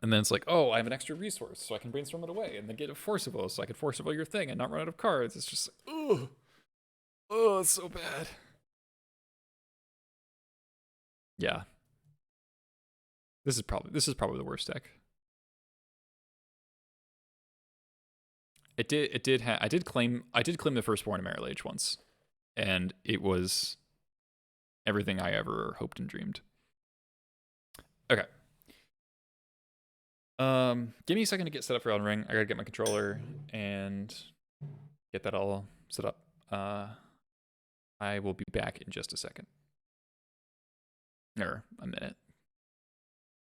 And then it's like, oh, I have an extra resource, so I can Brainstorm it away, and then get a Forcible, so I can Forcible your thing and not run out of cards. It's just like, oh, it's so bad. Yeah. This is probably the worst deck. I did claim the Firstborn of Merit Lage once, and it was everything I ever hoped and dreamed. Okay. Give me a second to get set up for Elden Ring. I gotta get my controller and get that all set up. I will be back in just a second. Or a minute.